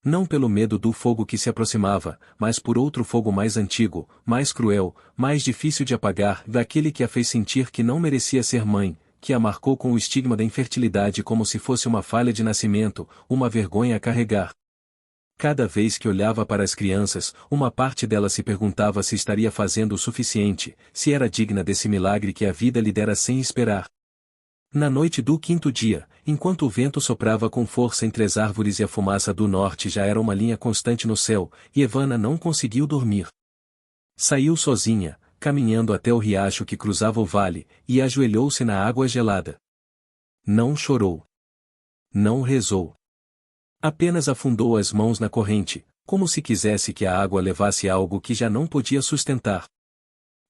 A: Não pelo medo do fogo que se aproximava, mas por outro fogo mais antigo, mais cruel, mais difícil de apagar, daquele que a fez sentir que não merecia ser mãe, que a marcou com o estigma da infertilidade como se fosse uma falha de nascimento, uma vergonha a carregar. Cada vez que olhava para as crianças, uma parte dela se perguntava se estaria fazendo o suficiente, se era digna desse milagre que a vida lhe dera sem esperar. Na noite do quinto dia, enquanto o vento soprava com força entre as árvores e a fumaça do norte já era uma linha constante no céu, e Evanna não conseguiu dormir. Saiu sozinha, caminhando até o riacho que cruzava o vale, e ajoelhou-se na água gelada. Não chorou. Não rezou. Apenas afundou as mãos na corrente, como se quisesse que a água levasse algo que já não podia sustentar.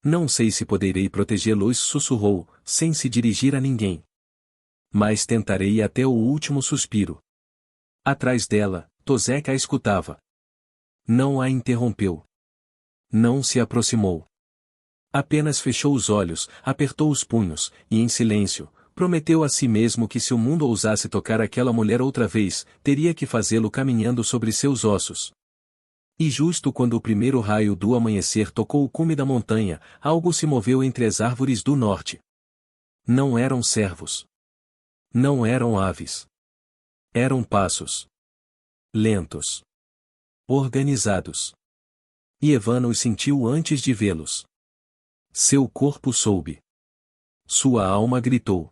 A: Não sei se poderei protegê-los, sussurrou, sem se dirigir a ninguém. Mas tentarei até o último suspiro. Atrás dela, Tozek a escutava. Não a interrompeu. Não se aproximou. Apenas fechou os olhos, apertou os punhos, e em silêncio, prometeu a si mesmo que se o mundo ousasse tocar aquela mulher outra vez, teria que fazê-lo caminhando sobre seus ossos. E justo quando o primeiro raio do amanhecer tocou o cume da montanha, algo se moveu entre as árvores do norte. Não eram cervos. Não eram aves. Eram passos. Lentos. Organizados. E Evanna os sentiu antes de vê-los. Seu corpo soube. Sua alma gritou.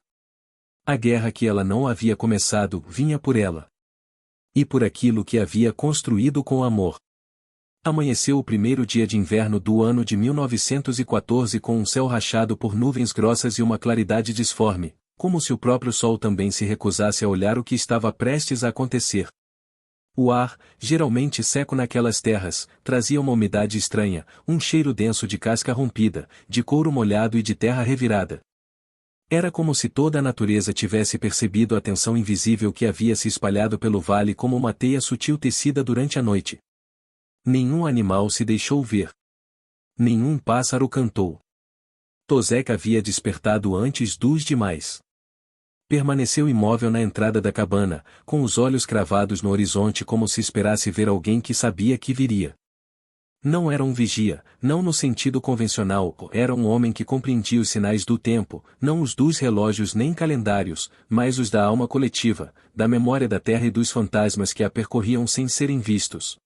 A: A guerra que ela não havia começado vinha por ela. E por aquilo que havia construído com amor. Amanheceu o primeiro dia de inverno do ano de 1914 com um céu rachado por nuvens grossas e uma claridade disforme, como se o próprio sol também se recusasse a olhar o que estava prestes a acontecer. O ar, geralmente seco naquelas terras, trazia uma umidade estranha, um cheiro denso de casca rompida, de couro molhado e de terra revirada. Era como se toda a natureza tivesse percebido a tensão invisível que havia se espalhado pelo vale como uma teia sutil tecida durante a noite. Nenhum animal se deixou ver. Nenhum pássaro cantou. Tozek havia despertado antes dos demais. Permaneceu imóvel na entrada da cabana, com os olhos cravados no horizonte como se esperasse ver alguém que sabia que viria. Não era um vigia, não no sentido convencional, era um homem que compreendia os sinais do tempo, não os dos relógios nem calendários, mas os da alma coletiva, da memória da terra e dos fantasmas que a percorriam sem serem vistos.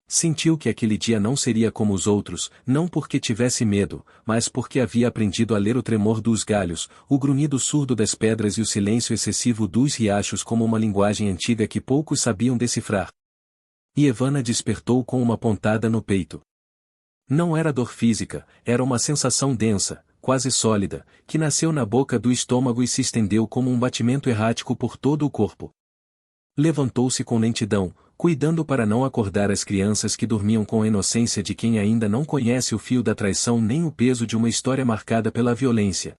A: Sentiu que aquele dia não seria como os outros, não porque tivesse medo, mas porque havia aprendido a ler o tremor dos galhos, o grunhido surdo das pedras e o silêncio excessivo dos riachos como uma linguagem antiga que poucos sabiam decifrar. E Evanna despertou com uma pontada no peito. Não era dor física, era uma sensação densa, quase sólida, que nasceu na boca do estômago e se estendeu como um batimento errático por todo o corpo. Levantou-se com lentidão, cuidando para não acordar as crianças que dormiam com a inocência de quem ainda não conhece o fio da traição nem o peso de uma história marcada pela violência.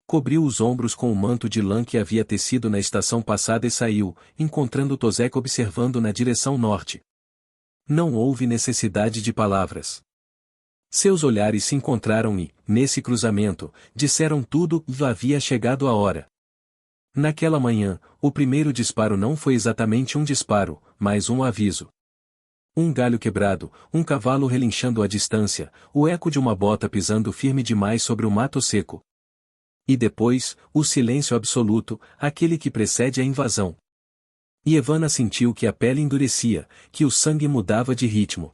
A: Cobriu os ombros com o manto de lã que havia tecido na estação passada e saiu, encontrando Tozek observando na direção norte. Não houve necessidade de palavras. Seus olhares se encontraram e, nesse cruzamento, disseram tudo, havia chegado a hora. Naquela manhã, o primeiro disparo não foi exatamente um disparo, mas um aviso. Um galho quebrado, um cavalo relinchando à distância, o eco de uma bota pisando firme demais sobre o mato seco. E depois, o silêncio absoluto, aquele que precede a invasão. E Evanna sentiu que a pele endurecia, que o sangue mudava de ritmo.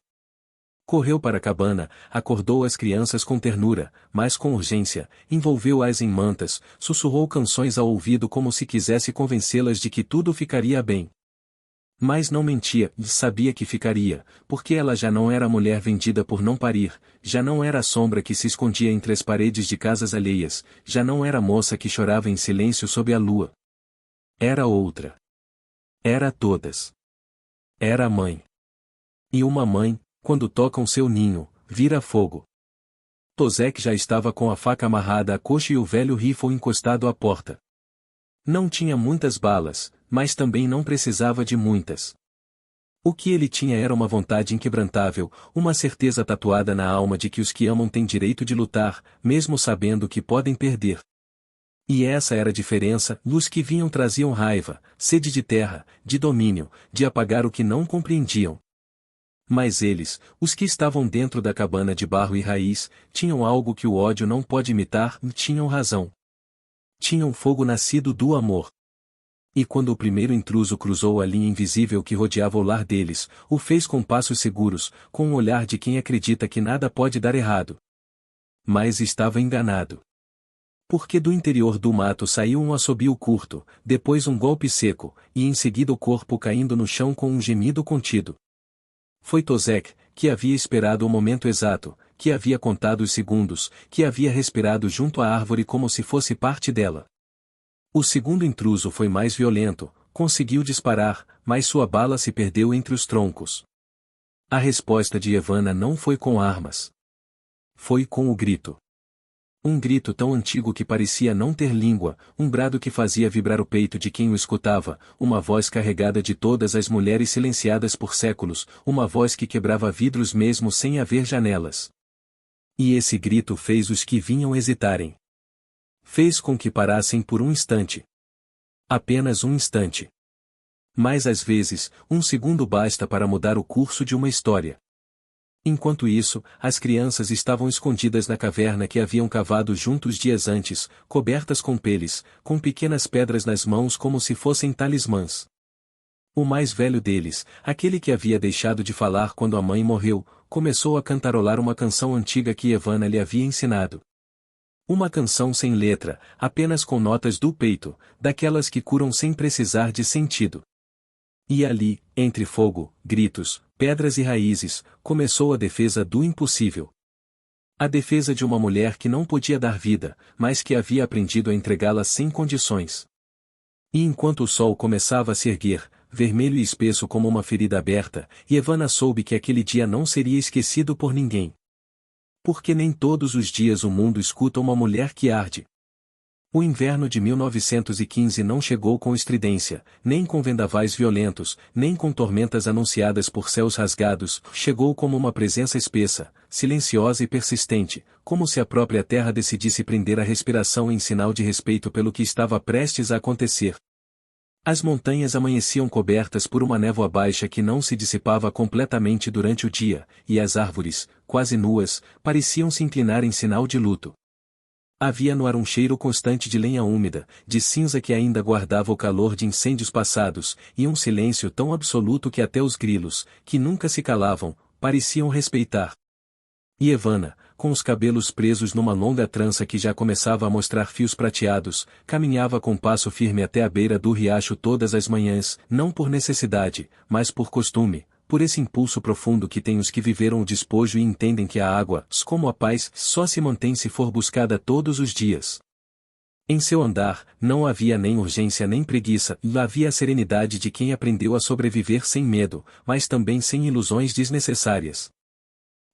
A: Correu para a cabana, acordou as crianças com ternura, mas com urgência, envolveu-as em mantas, sussurrou canções ao ouvido como se quisesse convencê-las de que tudo ficaria bem. Mas não mentia, sabia que ficaria, porque ela já não era a mulher vendida por não parir, já não era a sombra que se escondia entre as paredes de casas alheias, já não era a moça que chorava em silêncio sob a lua. Era outra. Era todas. Era a mãe. E uma mãe, quando tocam seu ninho, vira fogo. Tozek já estava com a faca amarrada à coxa e o velho rifle encostado à porta. Não tinha muitas balas, mas também não precisava de muitas. O que ele tinha era uma vontade inquebrantável, uma certeza tatuada na alma de que os que amam têm direito de lutar, mesmo sabendo que podem perder. E essa era a diferença, os que vinham traziam raiva, sede de terra, de domínio, de apagar o que não compreendiam. Mas eles, os que estavam dentro da cabana de barro e raiz, tinham algo que o ódio não pode imitar, e tinham razão. Tinham fogo nascido do amor. E quando o primeiro intruso cruzou a linha invisível que rodeava o lar deles, o fez com passos seguros, com o olhar de quem acredita que nada pode dar errado. Mas estava enganado. Porque do interior do mato saiu um assobio curto, depois um golpe seco, e em seguida o corpo caindo no chão com um gemido contido. Foi Tozek, que havia esperado o momento exato, que havia contado os segundos, que havia respirado junto à árvore como se fosse parte dela. O segundo intruso foi mais violento, conseguiu disparar, mas sua bala se perdeu entre os troncos. A resposta de Evanna não foi com armas. Foi com o grito. Um grito tão antigo que parecia não ter língua, um brado que fazia vibrar o peito de quem o escutava, uma voz carregada de todas as mulheres silenciadas por séculos, uma voz que quebrava vidros mesmo sem haver janelas. E esse grito fez os que vinham hesitarem. Fez com que parassem por um instante. Apenas um instante. Mas às vezes, um segundo basta para mudar o curso de uma história. Enquanto isso, as crianças estavam escondidas na caverna que haviam cavado juntos dias antes, cobertas com peles, com pequenas pedras nas mãos como se fossem talismãs. O mais velho deles, aquele que havia deixado de falar quando a mãe morreu, começou a cantarolar uma canção antiga que Evanna lhe havia ensinado. Uma canção sem letra, apenas com notas do peito, daquelas que curam sem precisar de sentido. E ali, entre fogo, gritos, pedras e raízes, começou a defesa do impossível. A defesa de uma mulher que não podia dar vida, mas que havia aprendido a entregá-la sem condições. E enquanto o sol começava a se erguer, vermelho e espesso como uma ferida aberta, Evanna soube que aquele dia não seria esquecido por ninguém. Porque nem todos os dias o mundo escuta uma mulher que arde. O inverno de 1915 não chegou com estridência, nem com vendavais violentos, nem com tormentas anunciadas por céus rasgados, chegou como uma presença espessa, silenciosa e persistente, como se a própria terra decidisse prender a respiração em sinal de respeito pelo que estava prestes a acontecer. As montanhas amanheciam cobertas por uma névoa baixa que não se dissipava completamente durante o dia, e as árvores, quase nuas, pareciam se inclinar em sinal de luto. Havia no ar um cheiro constante de lenha úmida, de cinza que ainda guardava o calor de incêndios passados, e um silêncio tão absoluto que até os grilos, que nunca se calavam, pareciam respeitar. E Evanna, com os cabelos presos numa longa trança que já começava a mostrar fios prateados, caminhava com passo firme até a beira do riacho todas as manhãs, não por necessidade, mas por costume, por esse impulso profundo que tem os que viveram o despojo e entendem que a água, como a paz, só se mantém se for buscada todos os dias. Em seu andar, não havia nem urgência nem preguiça, havia a serenidade de quem aprendeu a sobreviver sem medo, mas também sem ilusões desnecessárias.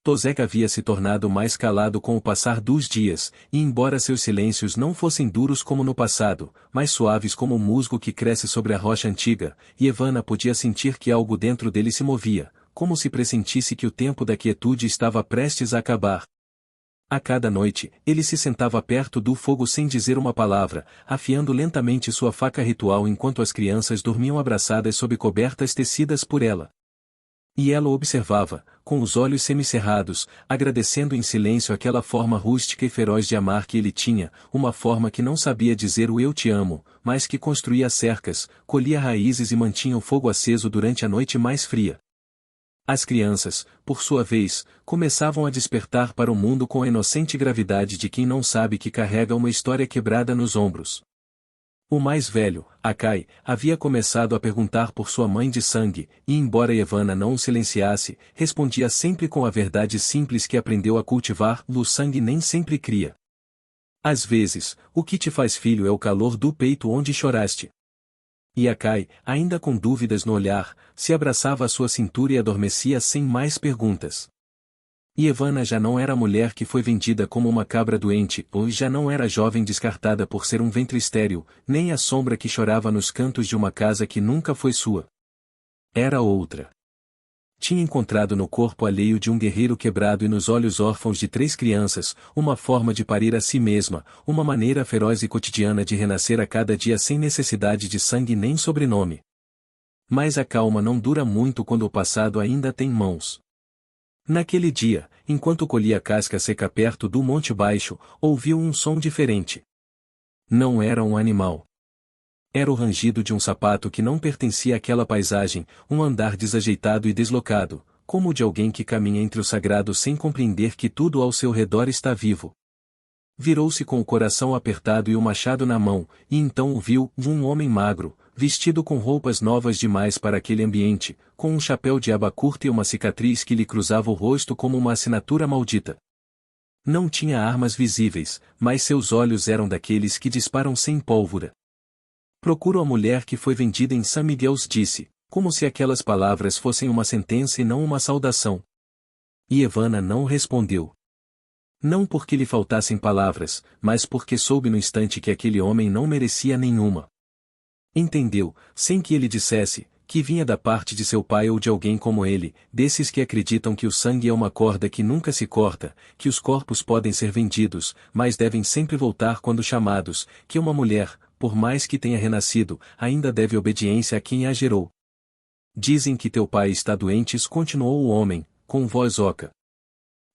A: Tozek havia se tornado mais calado com o passar dos dias, e embora seus silêncios não fossem duros como no passado, mas suaves como o musgo que cresce sobre a rocha antiga, Evanna podia sentir que algo dentro dele se movia, como se pressentisse que o tempo da quietude estava prestes a acabar. A cada noite, ele se sentava perto do fogo sem dizer uma palavra, afiando lentamente sua faca ritual enquanto as crianças dormiam abraçadas sob cobertas tecidas por ela. E ela o observava, com os olhos semicerrados, agradecendo em silêncio aquela forma rústica e feroz de amar que ele tinha, uma forma que não sabia dizer o eu te amo, mas que construía cercas, colhia raízes e mantinha o fogo aceso durante a noite mais fria. As crianças, por sua vez, começavam a despertar para o mundo com a inocente gravidade de quem não sabe que carrega uma história quebrada nos ombros. O mais velho, Akai, havia começado a perguntar por sua mãe de sangue, e embora Evanna não o silenciasse, respondia sempre com a verdade simples que aprendeu a cultivar: o sangue nem sempre cria. Às vezes, o que te faz filho é o calor do peito onde choraste. E Akai, ainda com dúvidas no olhar, se abraçava à sua cintura e adormecia sem mais perguntas. E Evanna já não era a mulher que foi vendida como uma cabra doente, ou já não era a jovem descartada por ser um ventre estéril, nem a sombra que chorava nos cantos de uma casa que nunca foi sua. Era outra. Tinha encontrado no corpo alheio de um guerreiro quebrado e nos olhos órfãos de 3 crianças, uma forma de parir a si mesma, uma maneira feroz e cotidiana de renascer a cada dia sem necessidade de sangue nem sobrenome. Mas a calma não dura muito quando o passado ainda tem mãos. Naquele dia, enquanto colhia casca seca perto do Monte Baixo, ouviu um som diferente. Não era um animal. Era o rangido de um sapato que não pertencia àquela paisagem, um andar desajeitado e deslocado, como o de alguém que caminha entre o sagrado sem compreender que tudo ao seu redor está vivo. Virou-se com o coração apertado e o machado na mão, e então viu um homem magro, vestido com roupas novas demais para aquele ambiente, com um chapéu de aba curta e uma cicatriz que lhe cruzava o rosto como uma assinatura maldita. Não tinha armas visíveis, mas seus olhos eram daqueles que disparam sem pólvora. Procuro a mulher que foi vendida em San Miguel's, disse, como se aquelas palavras fossem uma sentença e não uma saudação. E Evanna não respondeu. Não porque lhe faltassem palavras, mas porque soube no instante que aquele homem não merecia nenhuma. Entendeu, sem que ele dissesse, que vinha da parte de seu pai ou de alguém como ele, desses que acreditam que o sangue é uma corda que nunca se corta, que os corpos podem ser vendidos, mas devem sempre voltar quando chamados, que uma mulher, por mais que tenha renascido, ainda deve obediência a quem a gerou. Dizem que teu pai está doente, continuou o homem, com voz oca.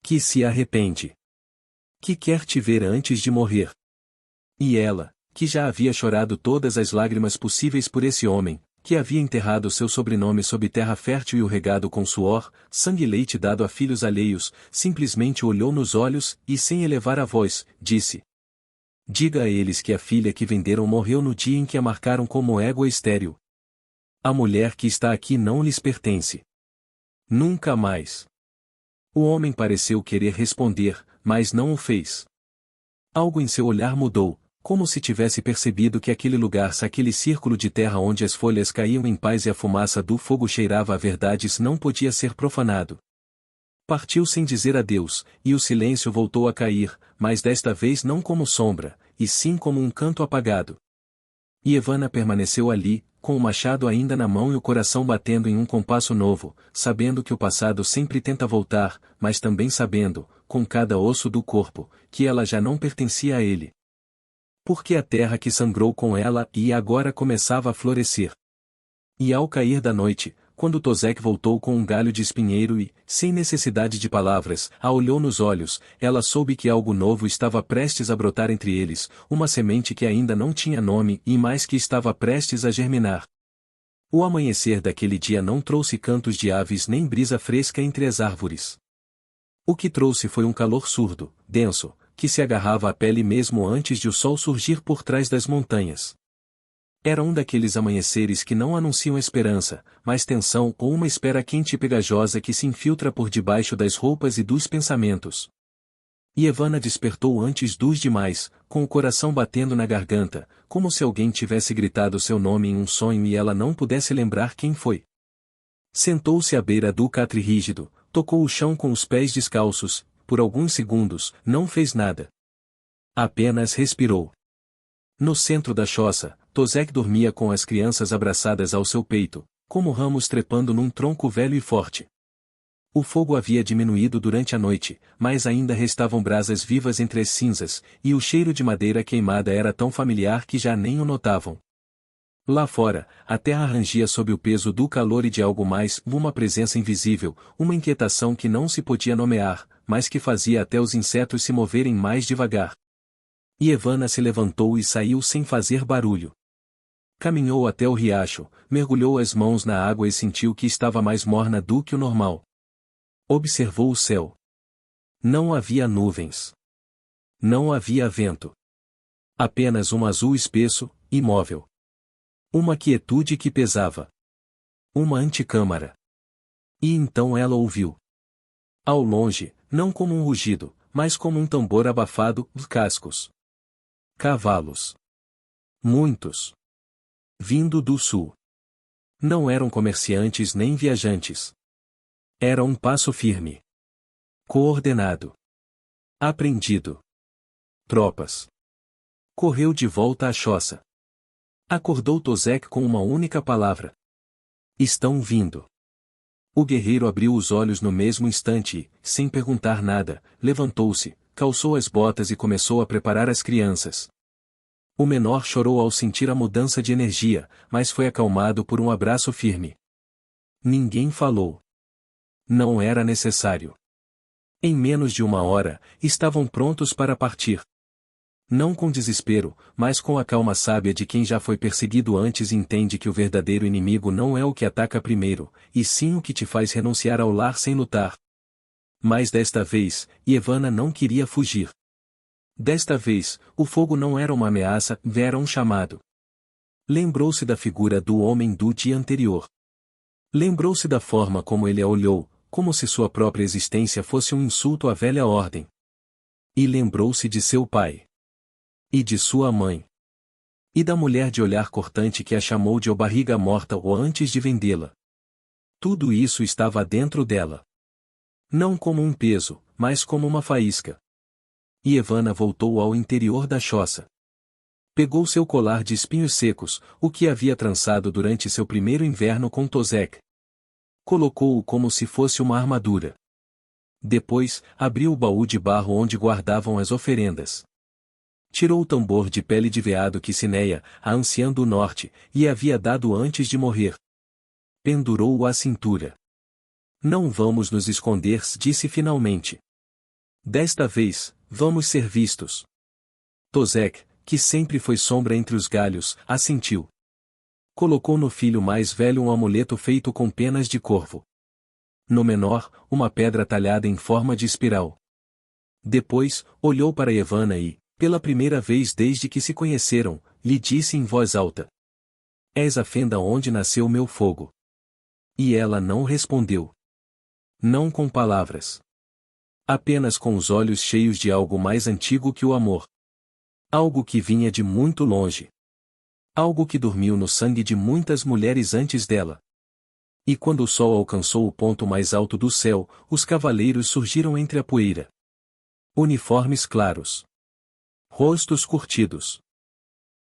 A: Que se arrepende. Que quer te ver antes de morrer. E ela, que já havia chorado todas as lágrimas possíveis por esse homem, que havia enterrado seu sobrenome sob terra fértil e o regado com suor, sangue e leite dado a filhos alheios, simplesmente olhou nos olhos, e sem elevar a voz, disse: Diga a eles que a filha que venderam morreu no dia em que a marcaram como égua estéril. A mulher que está aqui não lhes pertence. Nunca mais. O homem pareceu querer responder, mas não o fez. Algo em seu olhar mudou, como se tivesse percebido que aquele lugar, aquele círculo de terra onde as folhas caíam em paz e a fumaça do fogo cheirava a verdades, não podia ser profanado. Partiu sem dizer adeus, e o silêncio voltou a cair, mas desta vez não como sombra, e sim como um canto apagado. E Evanna permaneceu ali, com o machado ainda na mão e o coração batendo em um compasso novo, sabendo que o passado sempre tenta voltar, mas também sabendo, com cada osso do corpo, que ela já não pertencia a ele. Porque a terra que sangrou com ela e agora começava a florescer. E ao cair da noite, quando Tozek voltou com um galho de espinheiro e, sem necessidade de palavras, a olhou nos olhos, ela soube que algo novo estava prestes a brotar entre eles, uma semente que ainda não tinha nome e mais que estava prestes a germinar. O amanhecer daquele dia não trouxe cantos de aves nem brisa fresca entre as árvores. O que trouxe foi um calor surdo, denso, que se agarrava à pele mesmo antes de o sol surgir por trás das montanhas. Era um daqueles amanheceres que não anunciam esperança, mas tensão ou uma espera quente e pegajosa que se infiltra por debaixo das roupas e dos pensamentos. E Evanna despertou antes dos demais, com o coração batendo na garganta, como se alguém tivesse gritado seu nome em um sonho e ela não pudesse lembrar quem foi. Sentou-se à beira do catre rígido, tocou o chão com os pés descalços, por alguns segundos, não fez nada. Apenas respirou. No centro da choça, Tozek dormia com as crianças abraçadas ao seu peito, como ramos trepando num tronco velho e forte. O fogo havia diminuído durante a noite, mas ainda restavam brasas vivas entre as cinzas, e o cheiro de madeira queimada era tão familiar que já nem o notavam. Lá fora, a terra rangia sob o peso do calor e de algo mais, uma presença invisível, uma inquietação que não se podia nomear, mas que fazia até os insetos se moverem mais devagar. E Evanna se levantou e saiu sem fazer barulho. Caminhou até o riacho, mergulhou as mãos na água e sentiu que estava mais morna do que o normal. Observou o céu. Não havia nuvens. Não havia vento. Apenas um azul espesso, imóvel. Uma quietude que pesava. Uma antecâmara. E então ela ouviu. Ao longe, não como um rugido, mas como um tambor abafado, cascos. Cavalos. Muitos. Vindo do sul. Não eram comerciantes nem viajantes. Era um passo firme. Coordenado. Aprendido. Tropas. Correu de volta à choça. Acordou Tozek com uma única palavra. Estão vindo. O guerreiro abriu os olhos no mesmo instante e, sem perguntar nada, levantou-se, calçou as botas e começou a preparar as crianças. O menor chorou ao sentir a mudança de energia, mas foi acalmado por um abraço firme. Ninguém falou. Não era necessário. Em menos de uma hora, estavam prontos para partir. Não com desespero, mas com a calma sábia de quem já foi perseguido antes e entende que o verdadeiro inimigo não é o que ataca primeiro, e sim o que te faz renunciar ao lar sem lutar. Mas desta vez, Evanna não queria fugir. Desta vez, o fogo não era uma ameaça, era um chamado. Lembrou-se da figura do homem do dia anterior. Lembrou-se da forma como ele a olhou, como se sua própria existência fosse um insulto à velha ordem. E lembrou-se de seu pai. E de sua mãe. E da mulher de olhar cortante que a chamou de barriga morta ou antes de vendê-la. Tudo isso estava dentro dela. Não como um peso, mas como uma faísca. E Evanna voltou ao interior da choça. Pegou seu colar de espinhos secos, o que havia trançado durante seu primeiro inverno com Tozek. Colocou-o como se fosse uma armadura. Depois, abriu o baú de barro onde guardavam as oferendas. Tirou o tambor de pele de veado que Cineia, a anciã do norte, lhe havia dado antes de morrer. Pendurou-o à cintura. Não vamos nos esconder, disse finalmente. Desta vez, vamos ser vistos. Tozek, que sempre foi sombra entre os galhos, assentiu. Colocou no filho mais velho um amuleto feito com penas de corvo. No menor, uma pedra talhada em forma de espiral. Depois, olhou para Evanna e, pela primeira vez desde que se conheceram, lhe disse em voz alta: És a fenda onde nasceu meu fogo. E ela não respondeu. Não com palavras. Apenas com os olhos cheios de algo mais antigo que o amor. Algo que vinha de muito longe. Algo que dormiu no sangue de muitas mulheres antes dela. E quando o sol alcançou o ponto mais alto do céu, os cavaleiros surgiram entre a poeira. Uniformes claros. Rostos curtidos.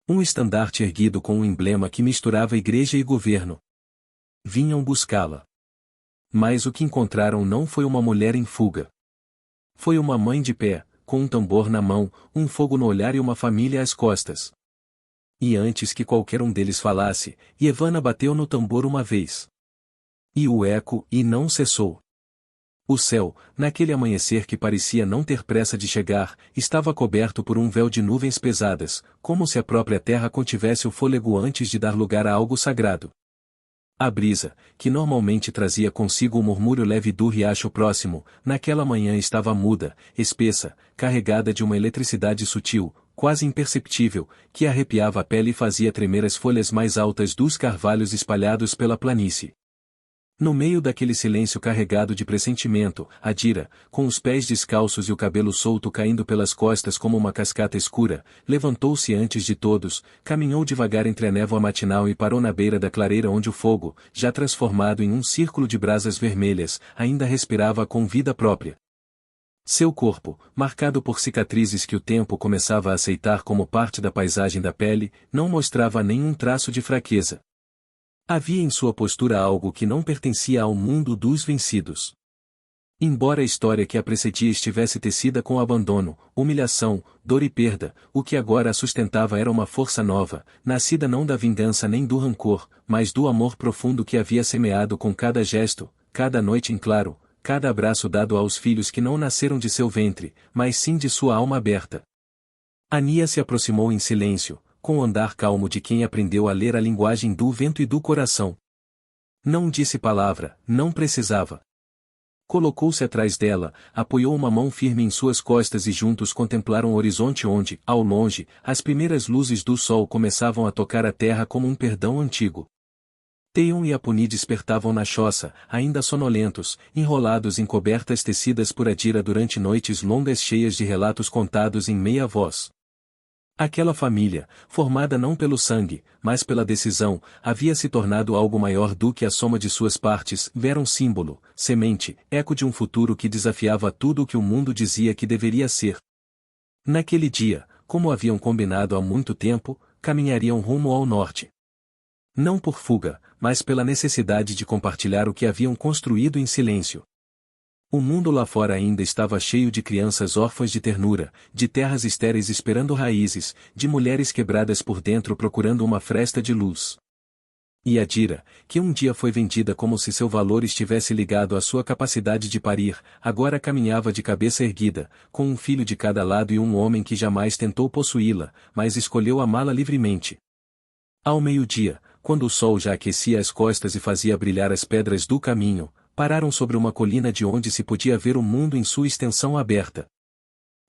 A: Um estandarte erguido com um emblema que misturava igreja e governo. Vinham buscá-la. Mas o que encontraram não foi uma mulher em fuga. Foi uma mãe de pé, com um tambor na mão, um fogo no olhar e uma família às costas. E antes que qualquer um deles falasse, Evanna bateu no tambor uma vez. E o eco, e não cessou. O céu, naquele amanhecer que parecia não ter pressa de chegar, estava coberto por um véu de nuvens pesadas, como se a própria terra contivesse o fôlego antes de dar lugar a algo sagrado. A brisa, que normalmente trazia consigo o murmúrio leve do riacho próximo, naquela manhã estava muda, espessa, carregada de uma eletricidade sutil, quase imperceptível, que arrepiava a pele e fazia tremer as folhas mais altas dos carvalhos espalhados pela planície. No meio daquele silêncio carregado de pressentimento, Adira, com os pés descalços e o cabelo solto caindo pelas costas como uma cascata escura, levantou-se antes de todos, caminhou devagar entre a névoa matinal e parou na beira da clareira onde o fogo, já transformado em um círculo de brasas vermelhas, ainda respirava com vida própria. Seu corpo, marcado por cicatrizes que o tempo começava a aceitar como parte da paisagem da pele, não mostrava nenhum traço de fraqueza. Havia em sua postura algo que não pertencia ao mundo dos vencidos. Embora a história que a precedia estivesse tecida com abandono, humilhação, dor e perda, o que agora a sustentava era uma força nova, nascida não da vingança nem do rancor, mas do amor profundo que havia semeado com cada gesto, cada noite em claro, cada abraço dado aos filhos que não nasceram de seu ventre, mas sim de sua alma aberta. Ania se aproximou em silêncio, com o andar calmo de quem aprendeu a ler a linguagem do vento e do coração. Não disse palavra, não precisava. Colocou-se atrás dela, apoiou uma mão firme em suas costas e juntos contemplaram o horizonte onde, ao longe, as primeiras luzes do sol começavam a tocar a terra como um perdão antigo. Theon e Apuni despertavam na choça, ainda sonolentos, enrolados em cobertas tecidas por Adira durante noites longas cheias de relatos contados em meia voz. Aquela família, formada não pelo sangue, mas pela decisão, havia se tornado algo maior do que a soma de suas partes, era um símbolo, semente, eco de um futuro que desafiava tudo o que o mundo dizia que deveria ser. Naquele dia, como haviam combinado há muito tempo, caminhariam rumo ao norte. Não por fuga, mas pela necessidade de compartilhar o que haviam construído em silêncio. O mundo lá fora ainda estava cheio de crianças órfãs de ternura, de terras estéreis esperando raízes, de mulheres quebradas por dentro procurando uma fresta de luz. E Adira, que um dia foi vendida como se seu valor estivesse ligado à sua capacidade de parir, agora caminhava de cabeça erguida, com um filho de cada lado e um homem que jamais tentou possuí-la, mas escolheu amá-la livremente. Ao meio-dia, quando o sol já aquecia as costas e fazia brilhar as pedras do caminho, pararam sobre uma colina de onde se podia ver o mundo em sua extensão aberta.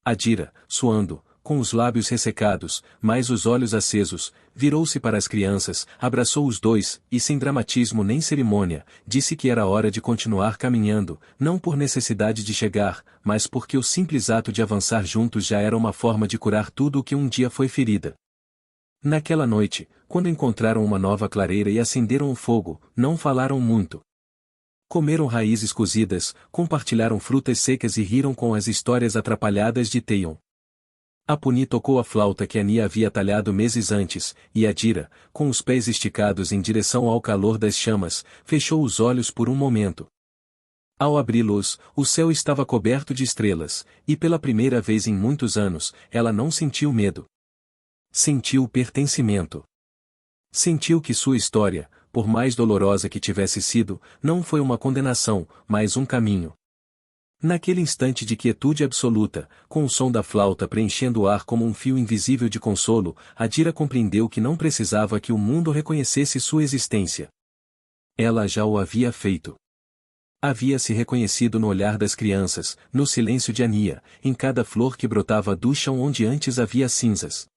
A: Adira, suando, com os lábios ressecados, mas os olhos acesos, virou-se para as crianças, abraçou os dois, e sem dramatismo nem cerimônia, disse que era hora de continuar caminhando, não por necessidade de chegar, mas porque o simples ato de avançar juntos já era uma forma de curar tudo o que um dia foi ferida. Naquela noite, quando encontraram uma nova clareira e acenderam o fogo, não falaram muito. Comeram raízes cozidas, compartilharam frutas secas e riram com as histórias atrapalhadas de Theon. Apuni tocou a flauta que Ania havia talhado meses antes, e Adira, com os pés esticados em direção ao calor das chamas, fechou os olhos por um momento. Ao abri-los, o céu estava coberto de estrelas, e pela primeira vez em muitos anos, ela não sentiu medo. Sentiu pertencimento. Sentiu que sua história, por mais dolorosa que tivesse sido, não foi uma condenação, mas um caminho. Naquele instante de quietude absoluta, com o som da flauta preenchendo o ar como um fio invisível de consolo, Adira compreendeu que não precisava que o mundo reconhecesse sua existência. Ela já o havia feito. Havia se reconhecido no olhar das crianças, no silêncio de Ania, em cada flor que brotava do chão onde antes havia cinzas.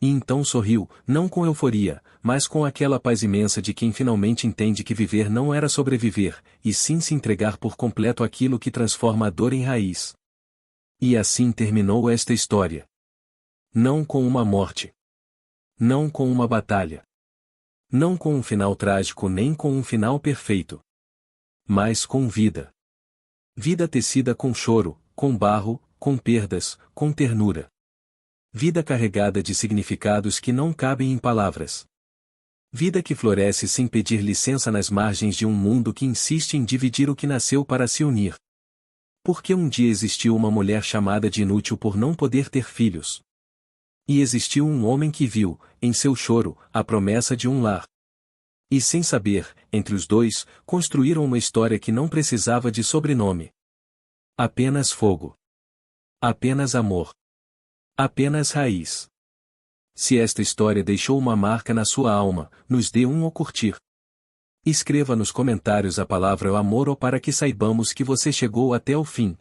A: E então sorriu, não com euforia, mas com aquela paz imensa de quem finalmente entende que viver não era sobreviver, e sim se entregar por completo àquilo que transforma a dor em raiz. E assim terminou esta história. Não com uma morte. Não com uma batalha. Não com um final trágico nem com um final perfeito. Mas com vida. Vida tecida com choro, com barro, com perdas, com ternura. Vida carregada de significados que não cabem em palavras. Vida que floresce sem pedir licença nas margens de um mundo que insiste em dividir o que nasceu para se unir. Porque um dia existiu uma mulher chamada de inútil por não poder ter filhos. E existiu um homem que viu, em seu choro, a promessa de um lar. E sem saber, entre os dois, construíram uma história que não precisava de sobrenome. Apenas fogo. Apenas amor. Apenas raiz. Se esta história deixou uma marca na sua alma, nos dê um ou curtir. Escreva nos comentários a palavra amor ou para que saibamos que você chegou até o fim.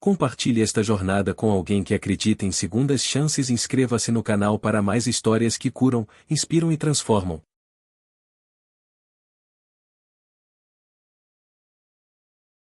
A: Compartilhe esta jornada com alguém que acredita em segundas chances e inscreva-se no canal para mais histórias que curam, inspiram e transformam.